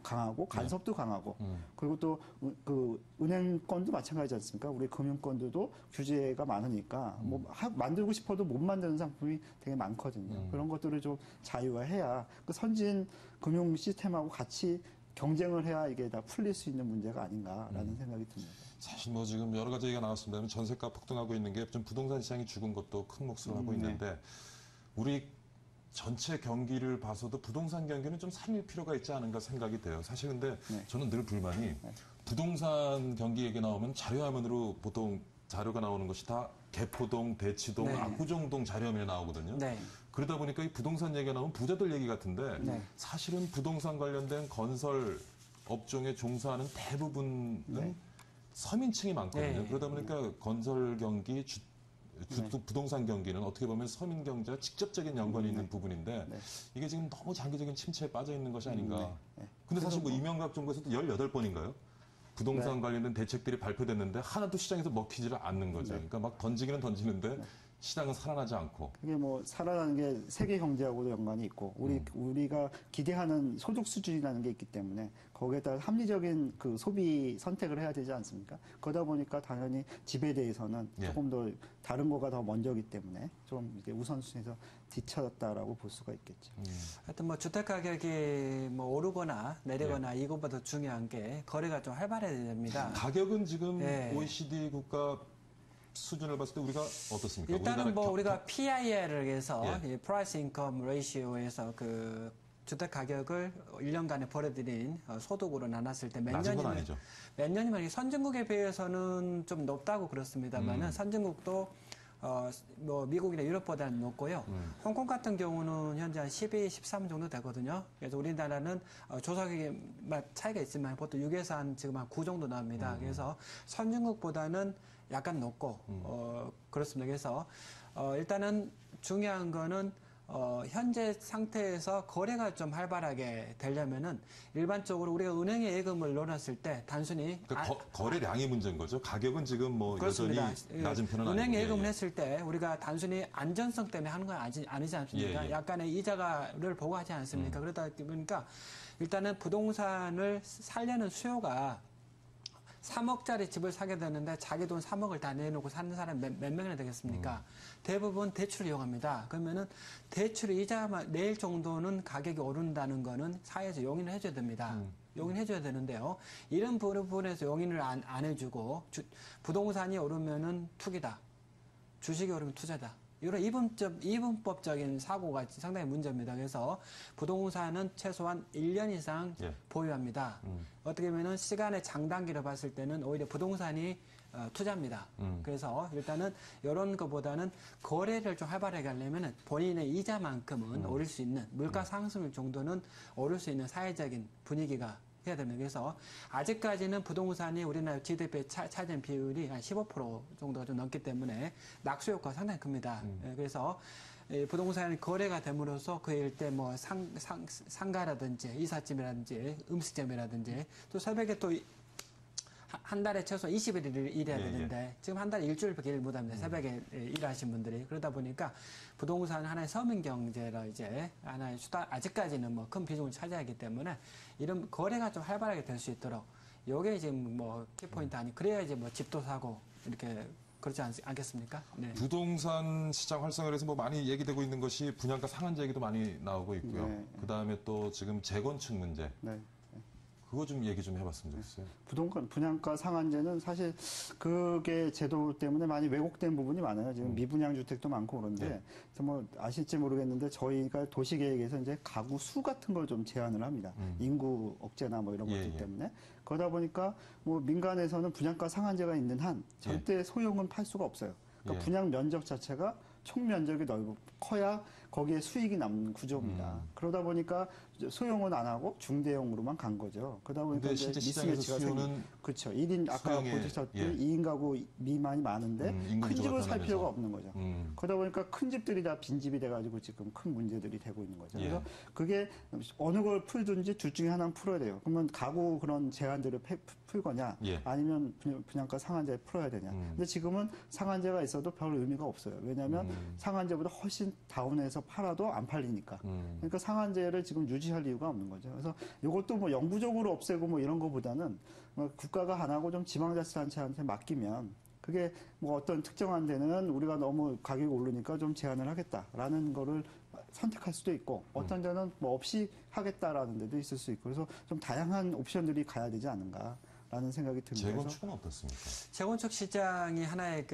강하고 간섭도 강하고 그리고 또 그 은행권도 마찬가지지 않습니까? 우리 금융권들도 규제가 많으니까 뭐 만들고 싶어도 못 만드는 상품이 되게 많거든요. 그런 것들을 좀 자유화해야 그 선진 금융 시스템하고 같이 경쟁을 해야 이게 다 풀릴 수 있는 문제가 아닌가라는 생각이 듭니다.
사실 뭐 지금 여러 가지 얘기가 나왔습니다만 전세가 폭등하고 있는 게 좀 부동산 시장이 죽은 것도 큰 몫을 하고 있는데 우리 전체 경기를 봐서도 부동산 경기는 좀 살릴 필요가 있지 않은가 생각이 돼요. 사실 근데 저는 늘 불만이 부동산 경기 얘기 나오면 자료화면으로 보통 자료가 나오는 것이 다 개포동, 대치동,
네.
압구정동 자료화면에 나오거든요.
네.
그러다 보니까 이 부동산 얘기가 나오면 부자들 얘기 같은데
네.
사실은 부동산 관련된 건설 업종에 종사하는 대부분은 서민층이 많거든요.
네.
그러다 보니까 건설 경기, 부동산 경기는 어떻게 보면 서민 경제와 직접적인 연관이 있는 부분인데 이게 지금 너무 장기적인 침체에 빠져 있는 것이 아닌가. 근데 사실 뭐 이명박 정부에서도 18번인가요? 부동산 관련된 대책들이 발표됐는데 하나도 시장에서 먹히지를 않는 거죠. 그러니까 막 던지기는 던지는데 시장은 살아나지 않고.
그게 뭐 살아나는 게 세계 경제하고도 연관이 있고 우리가 기대하는 소득 수준이라는 게 있기 때문에 거기에 따라 합리적인 그 소비 선택을 해야 되지 않습니까? 그러다 보니까 당연히 집에 대해서는
예.
조금 더 다른 거가 더 먼저기 때문에 좀 이게 우선순위에서 뒤처졌다라고 볼 수가 있겠죠.
하여튼 뭐 주택 가격이 뭐 오르거나 내리거나 이것보다 중요한 게 거래가 좀 활발해야 됩니다.
가격은 지금
예.
OECD 국가 수준을 봤을 때 우리가 어떻습니까?
일단은 뭐
우리나라
우리가 PIR을 해서
예.
이 Price Income Ratio에서 그 주택 가격을 1년간에 벌어들인 소득으로 나눴을 때 몇
낮은 건
년이면
아니죠.
몇 년이면 선진국에 비해서는 좀 높다고 그렇습니다만은 선진국도 뭐 미국이나 유럽보다는 높고요. 홍콩 같은 경우는 현재 한 12, 13 정도 되거든요. 그래서 우리나라는 조사액이 차이가 있지만 보통 6에서 한 지금 한 9 정도 나옵니다. 그래서 선진국보다는 약간 높고 그렇습니다. 그래서 일단은 중요한 거는 현재 상태에서 거래가 좀 활발하게 되려면은 일반적으로 우리가 은행에 예금을 넣어놨을 때 단순히
그러니까 거래량이 문제인 거죠. 가격은 지금 뭐
그렇습니다.
여전히 낮은 편은
은행
아니고.
예금을
예, 예.
했을 때 우리가 단순히 안전성 때문에 하는 건 아니지 않습니까?
예, 예.
약간의 이자를 보고 하지 않습니까? 그러다 보니까 일단은 부동산을 살려는 수요가 3억짜리 집을 사게 되는데 자기 돈 3억을 다 내놓고 사는 사람 몇 명이나 되겠습니까? 대부분 대출을 이용합니다. 그러면은 대출의 이자만 내일 정도는 가격이 오른다는 거는 사회에서 용인을 해줘야 됩니다. 용인해줘야 되는데요. 이런 부분에서 용인을 안 해주고 부동산이 오르면은 투기다. 주식이 오르면 투자다. 이런 이분법적인 사고가 상당히 문제입니다. 그래서 부동산은 최소한 1년 이상
예.
보유합니다. 어떻게 보면 시간의 장단기를 봤을 때는 오히려 부동산이 투자입니다. 그래서 일단은 이런 것보다는 거래를 좀 활발하게 하려면 본인의 이자만큼은 오를 수 있는 물가 상승 정도는 오를 수 있는 사회적인 분위기가 해야 됩니다. 그래서 아직까지는 부동산이 우리나라 GDP에 차지한 비율이 한 15% 정도가 좀 넘기 때문에 낙수 효과가 상당히 큽니다. 그래서 부동산 거래가 됨으로써 그 일대 뭐 상가라든지 이삿짐이라든지 음식점이라든지 또 새벽에 또 한 달에 최소 20일 일해야 되는데 지금 한 달에 일주일밖에 일 못합니다. 새벽에 일하신 분들이. 그러다 보니까 부동산 하나의 서민 경제로 이제 하나의 수단, 아직까지는 뭐 큰 비중을 차지하기 때문에 이런 거래가 좀 활발하게 될 수 있도록 요게 지금 뭐 키포인트 아니, 그래야 이제 뭐 집도 사고 이렇게 그렇지 않겠습니까? 네.
부동산 시장 활성화를 해서 뭐 많이 얘기되고 있는 것이 분양가 상한제 얘기도 많이 나오고 있고요.
네.
그 다음에 또 지금 재건축 문제.
네.
그거 좀 얘기 좀 해봤으면 좋겠어요.
부동산 분양가 상한제는 사실 그게 제도 때문에 많이 왜곡된 부분이 많아요. 지금 미분양 주택도 많고 그런데
네.
그래서 뭐 아실지 모르겠는데 저희가 도시계획에서 이제 가구 수 같은 걸 좀 제한을 합니다. 인구 억제나 뭐 이런
예,
것들
예.
때문에 그러다 보니까 뭐 민간에서는 분양가 상한제가 있는 한 절대 소용은 팔 수가 없어요. 그러니까
예.
분양 면적 자체가 총 면적이 넓고 커야 거기에 수익이 남는 구조입니다. 그러다 보니까 소형은 안 하고 중대형으로만 간 거죠. 그러다 보니까
근데
이제
실제 시장에서
미스매치가
수요는
그렇죠. 1인 아까
소형의,
보셨듯이
예.
2인 가구 미만이 많은데
인구
큰
구조가
집을 살
변하면서.
필요가 없는 거죠. 그러다 보니까 큰 집들이 다 빈집이 돼가지고 지금 큰 문제들이 되고 있는 거죠.
예.
그래서 그게 어느 걸 풀든지 둘 중에 하나는 풀어야 돼요. 그러면 가구 그런 제한들을 풀거냐
예.
아니면 분양가 상한제 풀어야 되냐. 근데 지금은 상한제가 있어도 별 의미가 없어요. 왜냐하면 상한제보다 훨씬 다운해서 팔아도 안 팔리니까. 그러니까 상한제를 지금 유지할 이유가 없는 거죠. 그래서 이것도 뭐 영구적으로 없애고 뭐 이런 거보다는 뭐 국가가 안 하고 좀 지방자치단체한테 맡기면 그게 뭐 어떤 특정한 데는 우리가 너무 가격이 오르니까 좀 제한을 하겠다라는 거를 선택할 수도 있고 어떤 데는 뭐 없이 하겠다라는 데도 있을 수 있고 그래서 좀 다양한 옵션들이 가야 되지 않은가라는 생각이 듭니다. 그래서
재건축은 어떻습니까?
재건축 시장이 하나의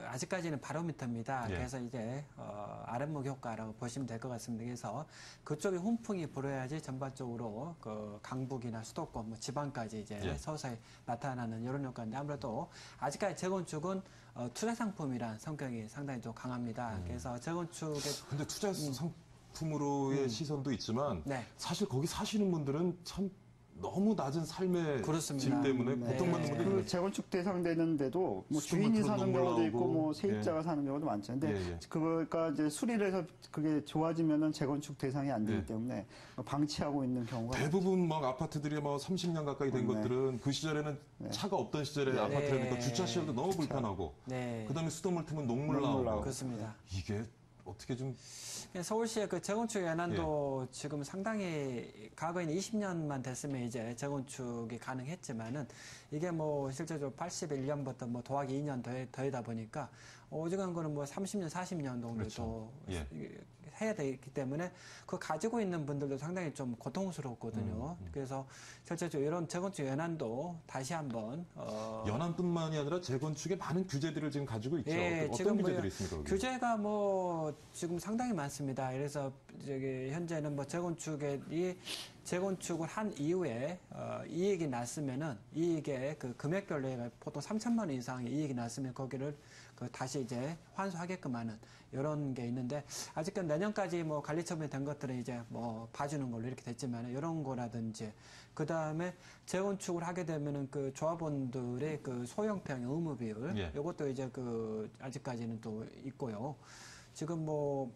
아직까지는 바로미터입니다.
예.
그래서 이제 아랫목 효과라고 보시면 될 것 같습니다. 그래서 그쪽에 훈풍이 불어야지 전반적으로 강북이나 수도권, 뭐 지방까지 이제
예.
서서히 나타나는 이런 효과인데 아무래도 아직까지 재건축은 투자 상품이란 성격이 상당히 좀 강합니다. 그래서 재건축에
근데 투자 상품으로의 시선도 있지만
네.
사실 거기 사시는 분들은 참 너무 낮은 삶의
그렇습니다.
질 때문에
네.
고통받는 분들이
그 재건축 대상되는데도 뭐
수돗물
주인이
틀어
사는
눈물
경우도 있고
나오고.
뭐 세입자가 사는 경우도 많죠. 근데
예, 예.
그거가 이제 수리를 해서 그게 좋아지면은 재건축 대상이 안 되기
예.
때문에 방치하고 있는 경우가
대부분 막 아파트들이 뭐 30년 가까이 된
네.
것들은 그 시절에는 차가 없던 시절에
네.
아파트라니까 주차 시설도 너무 불편하고
네.
그다음에 수돗물 트면 녹물
녹물
나오고
나오고.
그렇습니다.
이게 어떻게 좀
서울시의 그 재건축 연한도
예.
지금 상당히 과거에는 20년만 됐으면 이제 재건축이 가능했지만은 이게 뭐 실제적으로 81년부터 뭐 더하기 2년 더하다 보니까 오직한 거는 뭐 30년, 40년 정도
그렇죠.
또
예.
해야 되기 때문에 그 가지고 있는 분들도 상당히 좀 고통스럽거든요. 그래서 실제적으로 이런 재건축 연한도 다시 한번
연안뿐만이 아니라 재건축에 많은 규제들을 지금 가지고 있죠.
예,
어떤
지금
규제들이
뭐
있습니까? 거기?
규제가 뭐 지금 상당히 많습니다. 그래서 저기 현재는 뭐 재건축을 한 이후에 이익이 났으면은 이익의 그 금액별로 보통 3천만 원 이상의 이익이 났으면 거기를 그 다시 이제 환수하게끔 하는 이런 게 있는데 아직은 내년까지 뭐 관리 처분이 된 것들은 이제 뭐 봐주는 걸로 이렇게 됐지만 이런 거라든지 그 다음에 재건축을 하게 되면은 그 조합원들의 그 소형평 의무 비율
예.
이것도 이제 그 아직까지는 또 있고요. 지금 뭐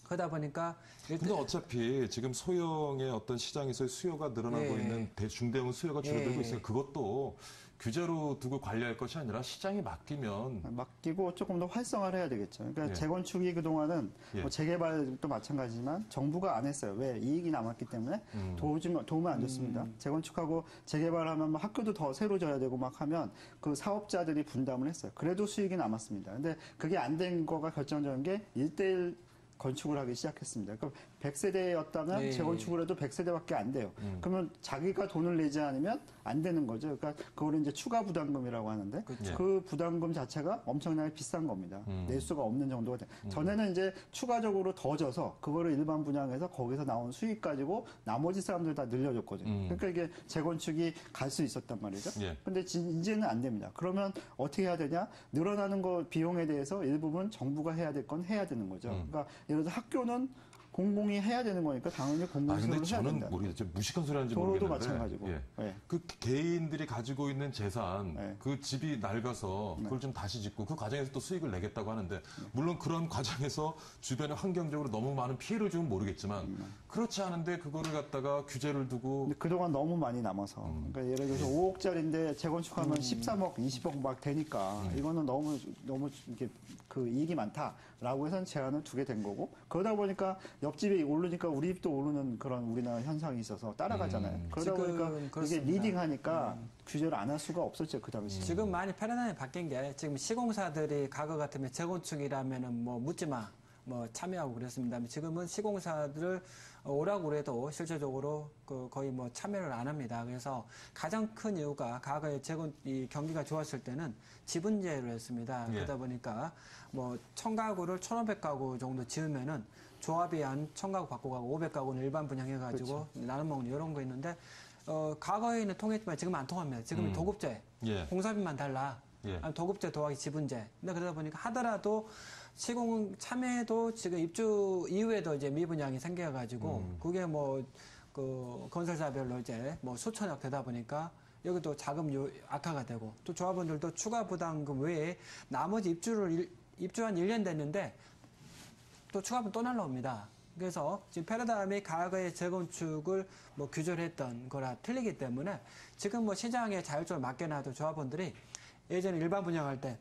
그러다 보니까
근데 어차피 지금 소형의 어떤 시장에서의 수요가 늘어나고
예.
있는 중대형 수요가 줄어들고
예.
있으니까 그것도 규제로 두고 관리할 것이 아니라 시장에 맡기면
맡기고 조금 더 활성화를 해야 되겠죠. 그러니까
예.
재건축이 그동안은
예.
뭐 재개발도 마찬가지지만 정부가 안 했어요. 왜? 이익이 남았기 때문에 도움은 안 줬습니다. 재건축하고 재개발하면 뭐 학교도 더 새로 져야 되고 막 하면 그 사업자들이 분담을 했어요. 그래도 수익이 남았습니다. 근데 그게 안 된 거가 결정적인 게 1대1 건축을 하기 시작했습니다. 그럼 100세대였다면
네.
재건축을 해도 100세대밖에 안 돼요. 그러면 자기가 돈을 내지 않으면 안 되는 거죠. 그러니까 그거를 이제 추가 부담금이라고 하는데
그렇죠.
그 부담금 자체가 엄청나게 비싼 겁니다. 낼 수가 없는 정도가 돼. 전에는 이제 추가적으로 더 져서 그거를 일반 분양해서 거기서 나온 수익 가지고 나머지 사람들 다 늘려줬거든요. 그러니까 이게 재건축이 갈 수 있었단 말이죠.
예.
근데 이제는 안 됩니다. 그러면 어떻게 해야 되냐? 늘어나는 거 비용에 대해서 일부분 정부가 해야 될 건 해야 되는 거죠. 그러니까 예를 들어 학교는 공공이 해야 되는 거니까 당연히
근데
공공시설을 해야
저는
된다.
모르겠어요. 무식한 소리 하는지
도로도
모르겠는데
마찬가지고.
예.
예.
그 개인들이 가지고 있는 재산,
네.
그 집이 낡아서 그걸 좀 다시 짓고 그 과정에서 또 수익을 내겠다고 하는데 물론 그런 과정에서 주변에 환경적으로 너무 많은 피해를 주면 모르겠지만 그렇지 않은데 그거를 갖다가 규제를 두고
근데 그동안 너무 많이 남아서. 그러니까 예를 들어서 5억짜리인데 재건축하면 13억, 20억 막 되니까 이거는 너무 이게 그 이익이 많다라고 해서 제한을 두게 된 거고 그러다 보니까 옆집이 오르니까 우리 집도 오르는 그런 우리나라 현상이 있어서 따라가잖아요. 그러다
지금
보니까 이게
그렇습니다.
리딩하니까 규제를 안 할 수가 없었죠 그 당시.
지금 많이 패러다임이 바뀐 게 지금 시공사들이 과거 같으면 재건축이라면은 뭐 묻지 마. 뭐 참여하고 그랬습니다. 지금은 시공사들을 오라고 그래도 실질적으로 거의 뭐 참여를 안 합니다. 그래서 가장 큰 이유가 과거에 이 경기가 좋았을 때는 지분제를 했습니다.
예.
그러다 보니까 뭐 1000가구를 1500가구 정도 지으면은 조합이 한 1000가구 받고 가고 500가구는 일반 분양해가지고 나눠 먹는 이런 거 있는데 과거에는 통했지만 지금 안 통합니다. 지금 도급제,
예.
공사비만 달라.
예.
아니, 도급제 더하기 지분제. 근데 그러다 보니까 하더라도 시공 참여도 지금 입주 이후에도 이제 미분양이 생겨가지고 그게 뭐 그 건설사별로 이제 뭐 수천억 되다 보니까 여기도 자금 악화가 되고 또 조합원들도 추가 부담금 외에 나머지 입주한 1년 됐는데 또 추가분 또 날라옵니다. 그래서 지금 패러다임이 과거의 재건축을 뭐 규제를 했던 거라 틀리기 때문에 지금 뭐 시장에 자율적으로 맡겨놔도 조합원들이 예전에 일반 분양할 때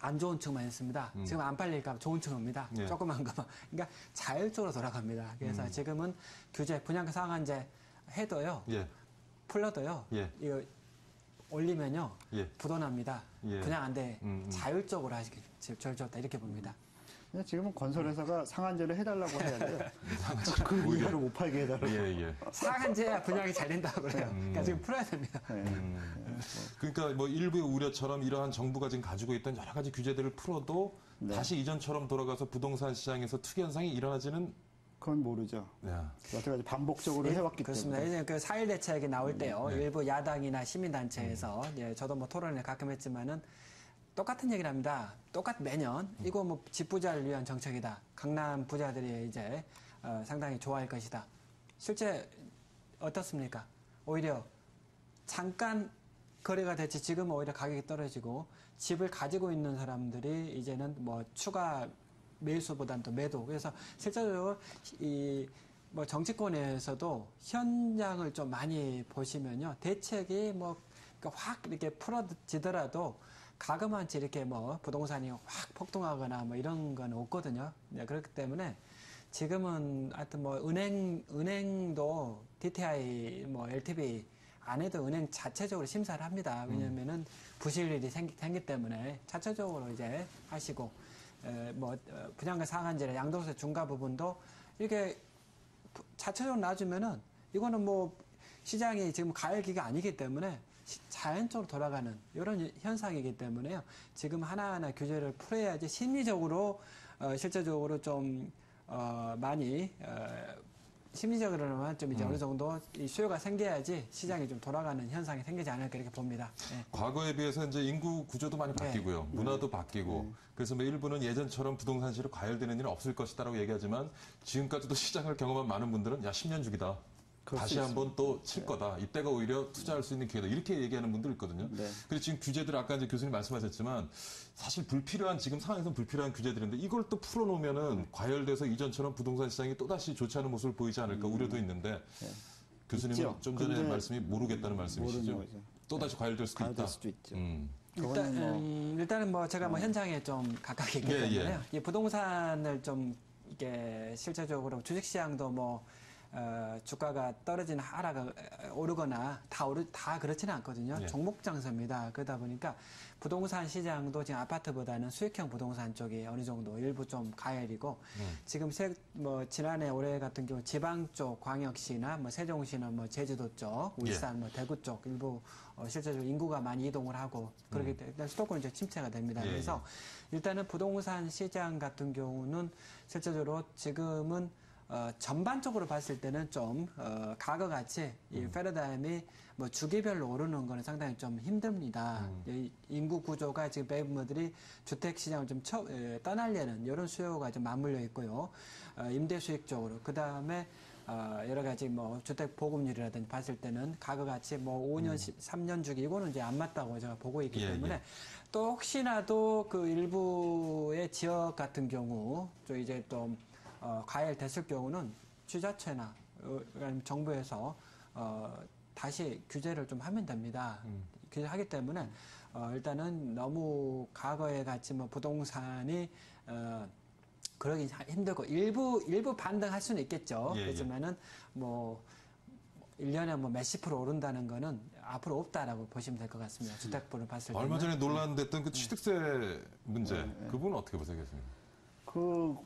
안 좋은 층만 했습니다. 지금 안 팔릴까 봐 좋은 층 옵니다.
예.
조그만 거만. 그러니까 자율적으로 돌아갑니다. 그래서 지금은 규제, 분양가 상한제 해도요.
예.
풀려도요.
예.
이거 올리면요.
예.
부도납니다.
예.
분양 안 돼. 자율적으로 하시기 제일 좋다. 이렇게 봅니다.
근데 지금은 건설회사가 상한제를 해달라고 해야 돼요. 그 이하를 못 팔게 해달라고.
예, 예.
상한제야 분양이 잘 된다고 그래요. 그러니까 지금 풀어야 됩니다.
그러니까 뭐 일부의 우려처럼 이러한 정부가 지금 가지고 있던 여러 가지 규제들을 풀어도
네.
다시 이전처럼 돌아가서 부동산 시장에서 투기 현상이 일어나지는
그건 모르죠. 여태까지 반복적으로 해왔기
그렇습니다.
때문에.
예전에 그 4.1 대책이 나올 때요. 일부 야당이나 시민단체에서 예, 저도 뭐 토론을 가끔 했지만은 똑같은 얘기를 합니다. 매년 이거 뭐 집부자를 위한 정책이다. 강남 부자들이 이제 상당히 좋아할 것이다. 실제 어떻습니까? 오히려 잠깐 거래가 됐지 지금은 오히려 가격이 떨어지고 집을 가지고 있는 사람들이 이제는 뭐 추가 매수보다는 또 매도. 그래서 실제로 이 뭐 정치권에서도 현장을 좀 많이 보시면요. 대책이 뭐 확 이렇게 풀어지더라도 가금한치 이렇게 뭐 부동산이 확 폭등하거나 뭐 이런 건 없거든요. 네, 그렇기 때문에 지금은 하여튼 뭐 은행도 DTI 뭐 LTV 안 해도 은행 자체적으로 심사를 합니다. 왜냐면은 부실일이 생기 때문에 자체적으로 이제 하시고 분양가 상한제나 양도세 중과 부분도 이렇게 자체적으로 놔주면은 이거는 뭐 시장이 지금 가열기가 아니기 때문에 자연적으로 돌아가는 이런 현상이기 때문에요. 지금 하나하나 규제를 풀어야지 심리적으로 실제적으로 좀 많이 심리적으로는 좀 이제 어느 정도 이 수요가 생겨야지 시장이 좀 돌아가는 현상이 생기지 않을까 이렇게 봅니다. 네.
과거에 비해서 이제 인구 구조도 많이 바뀌고요. 문화도 바뀌고. 그래서 뭐 일부는 예전처럼 부동산 시로 과열되는 일은 없을 것이다라고 얘기하지만 지금까지도 시장을 경험한 많은 분들은 야, 10년 주기다. 다시 한번 또 칠 거다. 이때가 오히려 투자할 수 있는 기회다. 이렇게 얘기하는 분들 있거든요.
네.
그래서 지금 규제들 아까 이제 교수님 말씀하셨지만 사실 불필요한 지금 상황에서는 불필요한 규제들인데 이걸 또 풀어놓으면은 과열돼서 이전처럼 부동산 시장이 또 다시 좋지 않은 모습을 보이지 않을까 우려도 있는데 교수님은
있죠.
좀 전에
근데
말씀이 모르겠다는 말씀이시죠?
모르는 거죠.
또 다시 과열될 수도
과열될
있다.
수도 있죠.
일단은 뭐 제가 뭐 현장에 좀 가깝게 있기
예,
때문에요. 이 부동산을 좀 이게 실제적으로 주식시장도 뭐 주가가 떨어지는 하락 오르거나 다 그렇지는 않거든요.
예.
종목 장사입니다. 그러다 보니까 부동산 시장도 지금 아파트보다는 수익형 부동산 쪽이 어느 정도 일부 좀 가열이고 지금 뭐 지난해 올해 같은 경우 지방 쪽 광역시나 뭐 세종시나 뭐 제주도 쪽, 울산 뭐 대구 쪽 일부 실제적으로 인구가 많이 이동을 하고 그렇기 때문에 수도권이 이제 침체가 됩니다.
예,
그래서 일단은 부동산 시장 같은 경우는 실제적으로 지금은 전반적으로 봤을 때는 좀 과거 같이 이 패러다임이 뭐 주기별로 오르는 거는 상당히 좀 힘듭니다. 이 인구 구조가 지금 베이비부머들이 주택 시장을 좀 떠나려는 이런 수요가 좀 맞물려 있고요. 임대 수익 쪽으로 그다음에 여러 가지 뭐 주택 보급률이라든지 봤을 때는 과거 같이 뭐 5년, 3년 주기 이거는 이제 안 맞다고 제가 보고 있기 때문에 또 혹시나도 그 일부의 지역 같은 경우 또 이제 또 과열됐을 경우는 지자체나 아니면 정부에서 다시 규제를 좀 하면 됩니다. 규제하기 때문에 일단은 너무 과거에 같이 뭐 부동산이 그러기 힘들고 일부 반등할 수는 있겠죠. 그렇지만은 뭐 1년에 뭐 몇십 프로 오른다는 거는 앞으로 없다라고 보시면 될 것 같습니다. 주택부를 봤을 때는.
얼마 전에 논란됐던 그 취득세 문제 그 부분은 어떻게 보세요, 교수님?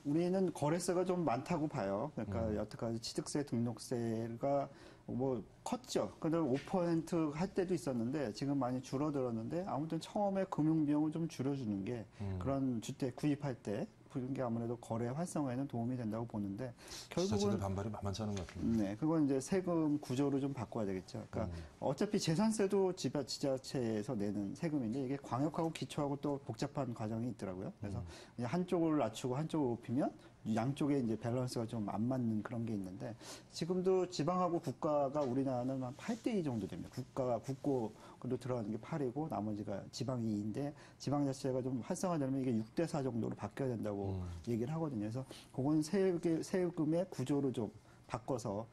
우리는 거래세가 좀 많다고 봐요. 그러니까 여태까지 취득세, 등록세가 뭐 컸죠. 근데 5% 할 때도 있었는데 지금 많이 줄어들었는데 아무튼 처음에 금융 비용을 좀 줄여주는 게 그런 주택 구입할 때 그런 게 아무래도 거래 활성화에는 도움이 된다고 보는데
지자체들
결국은
반발이 만만치 않은 것 같은데.
네, 그건 이제 세금 구조를 좀 바꿔야 되겠죠. 그러니까 어차피 재산세도 지자체에서 내는 세금인데 이게 광역하고 기초하고 또 복잡한 과정이 있더라고요. 그래서 그냥 한쪽을 낮추고 한쪽을 높이면 양쪽에 이제 밸런스가 좀 안 맞는 그런 게 있는데 지금도 지방하고 국가가 우리나라는 한 8대2 정도 됩니다. 국고로 들어가는 게 8이고 나머지가 지방 2인데 지방 자체가 좀 활성화되면 이게 6대4 정도로 바뀌어야 된다고 얘기를 하거든요. 그래서 그건 세금의 구조를 좀 바꿔서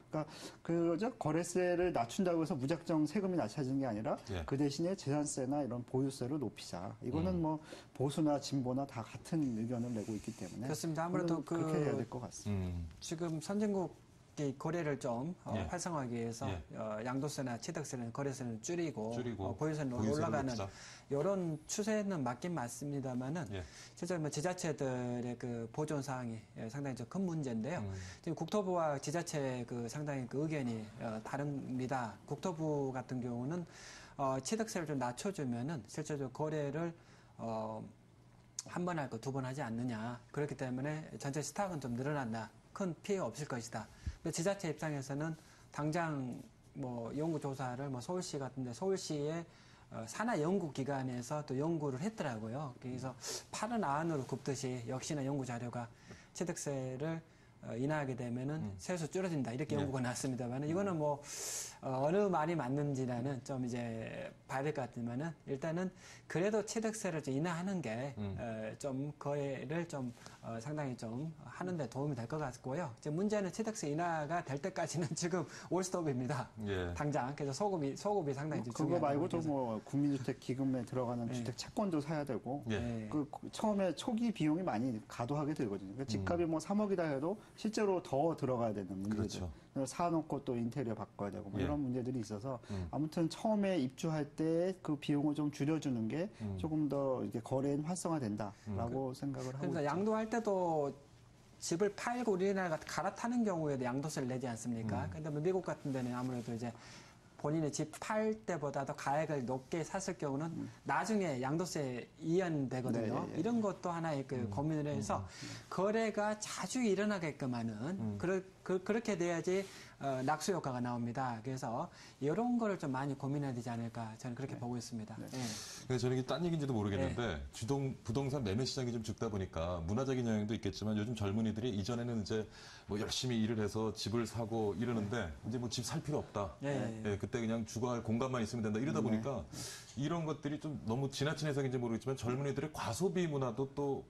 그러니까 거래세를 낮춘다고 해서 무작정 세금이 낮춰지는 게 아니라 그 대신에 재산세나 이런 보유세를 높이자. 이거는 뭐 보수나 진보나 다 같은 의견을 내고 있기 때문에
그렇습니다. 아무래도
그렇게 해야 될 것 같습니다.
지금 선진국 거래를 좀 활성화하기 위해서 양도세나 취득세는 거래세는 줄이고 보유세는 올라가는 이런 추세는 맞긴 맞습니다만은 실제 뭐 지자체들의 그 보존 사항이 상당히 좀 큰 문제인데요. 지금 국토부와 지자체 그 상당히 그 의견이 다릅니다. 국토부 같은 경우는 취득세를 좀 낮춰주면은 실제적으로 거래를 한 번 할 거 두 번 하지 않느냐. 그렇기 때문에 전체 스탁은 좀 늘어난다. 큰 피해가 없을 것이다. 지자체 입장에서는 당장 뭐 연구조사를 뭐 서울시 같은데 서울시의 산하연구기관에서 또 연구를 했더라고요. 그래서 팔은 안으로 굽듯이 역시나 연구자료가 취득세를 인하하게 되면은 세수 줄어든다 이렇게 연구가 나왔습니다만 이거는 뭐 어느 말이 맞는지는 좀 이제 봐야 될 것 같지만은 일단은 그래도 취득세를 좀 인하하는 게 좀 거래를 좀 상당히 좀 하는데 도움이 될 것 같고요. 이제 문제는 취득세 인하가 될 때까지는 지금 올스톱입니다.
예.
당장 그래서 소급이 상당히
그거
중요하다고
말고도
그래서.
뭐 국민주택 기금에 들어가는
네.
주택 채권도 사야 되고
예.
네.
그 처음에 초기 비용이 많이 가도하게 되거든요. 그러니까 집값이 뭐 3억이다 해도 실제로 더 들어가야 되는 문제들.
그렇죠.
사놓고 또 인테리어 바꿔야 되고 뭐
예.
이런 문제들이 있어서 아무튼 처음에 입주할 때 그 비용을 좀 줄여주는 게 조금 더 이렇게 거래는 활성화된다라고 생각을 하고
그래서
있죠.
양도할 때도 집을 팔고 우리나라가 갈아타는 경우에도 양도세를 내지 않습니까? 근데 뭐 미국 같은 데는 아무래도 이제 본인의 집 팔 때보다도 가액을 높게 샀을 경우는 나중에 양도세 이연되거든요.
네, 예, 예.
이런 것도 하나의 그 고민을 해서 거래가 자주 일어나게끔 하는 그렇게 돼야지 낙수 효과가 나옵니다. 그래서 이런 거를 좀 많이 고민해야 되지 않을까 저는 그렇게 보고 있습니다. 예.
그래서 저는 이게 딴 얘기인지도 모르겠는데 부동산 매매 시장이 좀 죽다 보니까 문화적인 영향도 있겠지만 요즘 젊은이들이 이전에는 이제 뭐 열심히 일을 해서 집을 사고 이러는데 이제 뭐 집 살 필요 없다.
예.
그때 그냥 주거할 공간만 있으면 된다. 이러다 보니까 이런 것들이 좀 너무 지나친 해석인지 모르겠지만 젊은이들의 과소비 문화도 또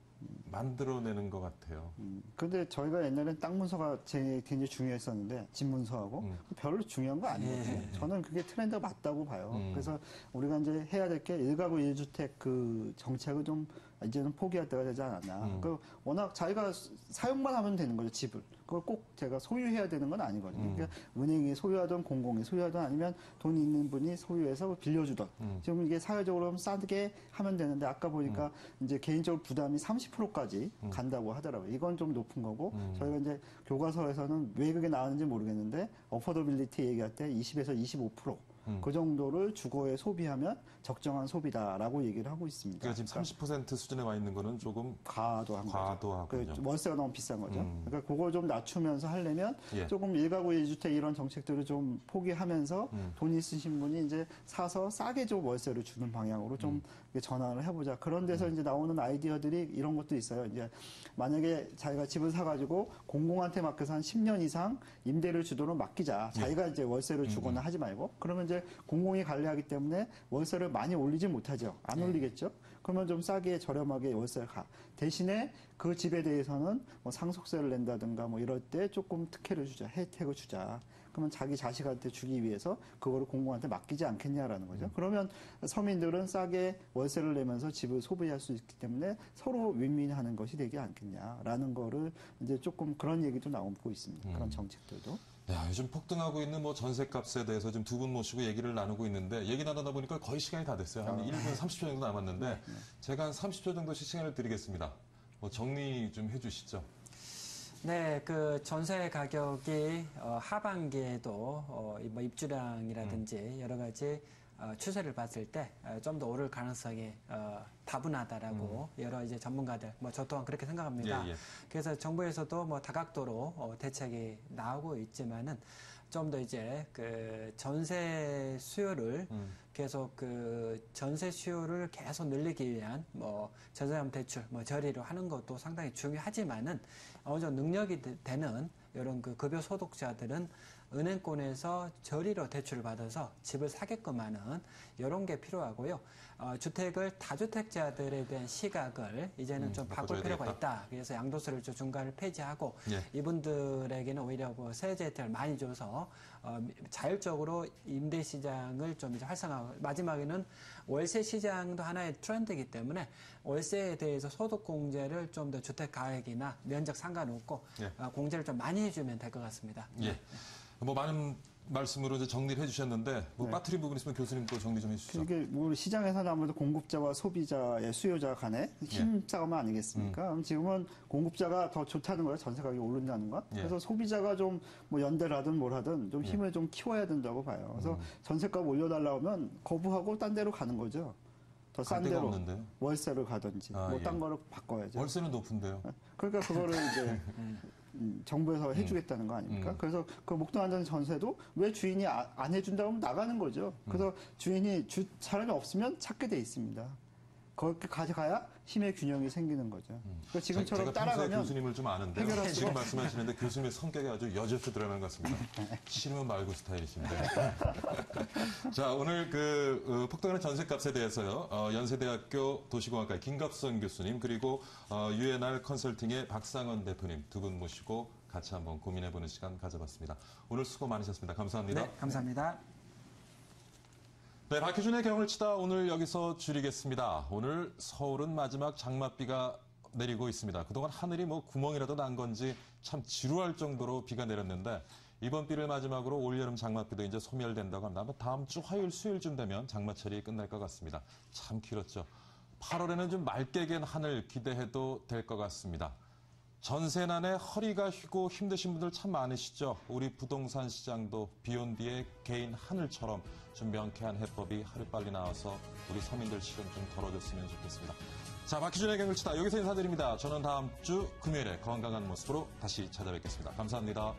만들어내는 것 같아요.
근데 저희가 옛날엔 땅 문서가 굉장히 중요했었는데 집 문서하고 별로 중요한 거 아니거든요. 저는 그게 트렌드가 맞다고 봐요. 그래서 우리가 이제 해야 될 게 1가구 1주택 그 정책을 좀 이제는 포기할 때가 되지 않았나. 그 워낙 자기가 사용만 하면 되는 거죠, 집을. 그걸 꼭 제가 소유해야 되는 건 아니거든요. 그러니까 은행이 소유하든 공공이 소유하든 아니면 돈이 있는 분이 소유해서 빌려주던. 지금 이게 사회적으로 싸게 하면 되는데 아까 보니까 이제 개인적으로 부담이 30%까지 간다고 하더라고요. 이건 좀 높은 거고 저희가 이제 교과서에서는 왜 그게 나왔는지 모르겠는데 어포더빌리티 얘기할 때 20에서 25%. 그 정도를 주거에 소비하면 적정한 소비다라고 얘기를 하고 있습니다.
그러니까 지금 30% 수준에 와 있는 거는 조금
과도한 거죠.
과도하군요.
그 월세가 너무 비싼 거죠. 그러니까 그걸 좀 낮추면서 하려면
예.
조금 1가구 1주택 이런 정책들을 좀 포기하면서 돈 있으신 분이 이제 사서 싸게 좀 월세를 주는 방향으로 좀 전환을 해보자. 그런 데서 이제 나오는 아이디어들이 이런 것도 있어요. 이제 만약에 자기가 집을 사가지고 공공한테 맡겨서 한 10년 이상 임대를 주도록 맡기자. 자기가 이제 월세를 주거나 하지 말고. 그러면 이제 공공이 관리하기 때문에 월세를 많이 올리지 못하죠. 안 올리겠죠. 그러면 좀 싸게 저렴하게 월세를 가. 대신에 그 집에 대해서는 뭐 상속세를 낸다든가 뭐 이럴 때 조금 특혜를 주자. 혜택을 주자. 그러면 자기 자식한테 주기 위해서 그거를 공공한테 맡기지 않겠냐라는 거죠. 그러면 서민들은 싸게 월세를 내면서 집을 소비할 수 있기 때문에 서로 윈윈하는 것이 되지 않겠냐라는 거를 이제 조금 그런 얘기도 나오고 있습니다. 그런 정책들도.
야, 요즘 폭등하고 있는 뭐 전세값에 대해서 지금 두 분 모시고 얘기를 나누고 있는데 얘기 나누다 보니까 거의 시간이 다 됐어요. 한 1분 30초 정도 남았는데 제가 한 30초 정도씩 시간을 드리겠습니다. 뭐 정리 좀 해주시죠.
네, 그 전세 가격이 하반기에도 뭐 입주량이라든지 여러 가지 추세를 봤을 때 좀 더 오를 가능성이 다분하다라고 여러 이제 전문가들 뭐 저 또한 그렇게 생각합니다.
예.
그래서 정부에서도 뭐 다각도로 대책이 나오고 있지만은 좀 더 이제 그 전세 수요를 계속 그 전세 수요를 계속 늘리기 위한 뭐 전세금 대출 뭐 저리로 하는 것도 상당히 중요하지만은 어느 정도 능력이 되는 이런 그 급여 소득자들은 은행권에서 저리로 대출을 받아서 집을 사게끔 하는 이런 게 필요하고요. 주택을 다주택자들에 대한 시각을 이제는 좀 바꿀
바꿔줘야
필요가
되겠다.
있다. 그래서 양도세를 좀 중간을 폐지하고
예.
이분들에게는 오히려 뭐 세제 혜택을 많이 줘서 자율적으로 임대 시장을 좀 이제 활성화하고 마지막에는 월세 시장도 하나의 트렌드이기 때문에 월세에 대해서 소득 공제를 좀 더 주택 가액이나 면적 상관없고
예.
공제를 좀 많이 해주면 될 것 같습니다.
예. 뭐 많은 말씀으로 이제 정리를 해주셨는데 뭐 빠뜨린 부분 있으면 교수님 또 정리 좀 해주시죠.
이게 우리 시장에서는 아무래도 공급자와 소비자의 수요자 간의 힘싸움 아니겠습니까? 그럼 지금은 공급자가 더 좋다는 거예요. 전세 가격이 오른다는 것.
예.
그래서 소비자가 좀 뭐 연대를 하든 뭘 하든 좀 힘을 좀 키워야 된다고 봐요. 그래서 전세값 올려달라고 하면 거부하고 딴 데로 가는 거죠. 더 싼
데가
데로
없는데요?
월세를 가든지 뭐
예.
딴 거로 바꿔야죠.
월세는 높은데요.
그러니까 그거를 이제 정부에서 해주겠다는 거 아닙니까? 그래서 그 목동 안전 전세도 왜 주인이 안 해준다고 하면 나가는 거죠. 그래서 주인이 사람이 없으면 찾게 돼 있습니다. 그렇게 가져가야 힘의 균형이 생기는 거죠. 그러니까 지금처럼
제가 평소에
따라가면
교수님을 좀 아는데
해결할
지금
수가-
말씀하시는데 교수님의 성격이 아주 여저트 드라마 같습니다. 싫으면 말고 스타일이신데. 자, 오늘 폭등하는 전셋값에 대해서요. 연세대학교 도시공학과의 김갑선 교수님 그리고 UNR 컨설팅의 박상원 대표님 두 분 모시고 같이 한번 고민해보는 시간 가져봤습니다. 오늘 수고 많으셨습니다. 감사합니다.
네, 감사합니다.
네, 박희준의 경을 치다 오늘 여기서 줄이겠습니다. 오늘 서울은 마지막 장맛비가 내리고 있습니다. 그동안 하늘이 구멍이라도 난 건지 참 지루할 정도로 비가 내렸는데 이번 비를 마지막으로 올여름 장맛비도 이제 소멸된다고 합니다. 아마 다음 주 화요일, 수요일쯤 되면 장마철이 끝날 것 같습니다. 참 길었죠. 8월에는 좀 맑게 갠 하늘 기대해도 될 것 같습니다. 전세난에 허리가 휘고 힘드신 분들 참 많으시죠. 우리 부동산 시장도 비온 뒤에 개인 하늘처럼 좀 명쾌한 해법이 하루빨리 나와서 우리 서민들 시름 좀 덜어줬으면 좋겠습니다. 자, 박희준의 경을 치다 여기서 인사드립니다. 저는 다음 주 금요일에 건강한 모습으로 다시 찾아뵙겠습니다. 감사합니다.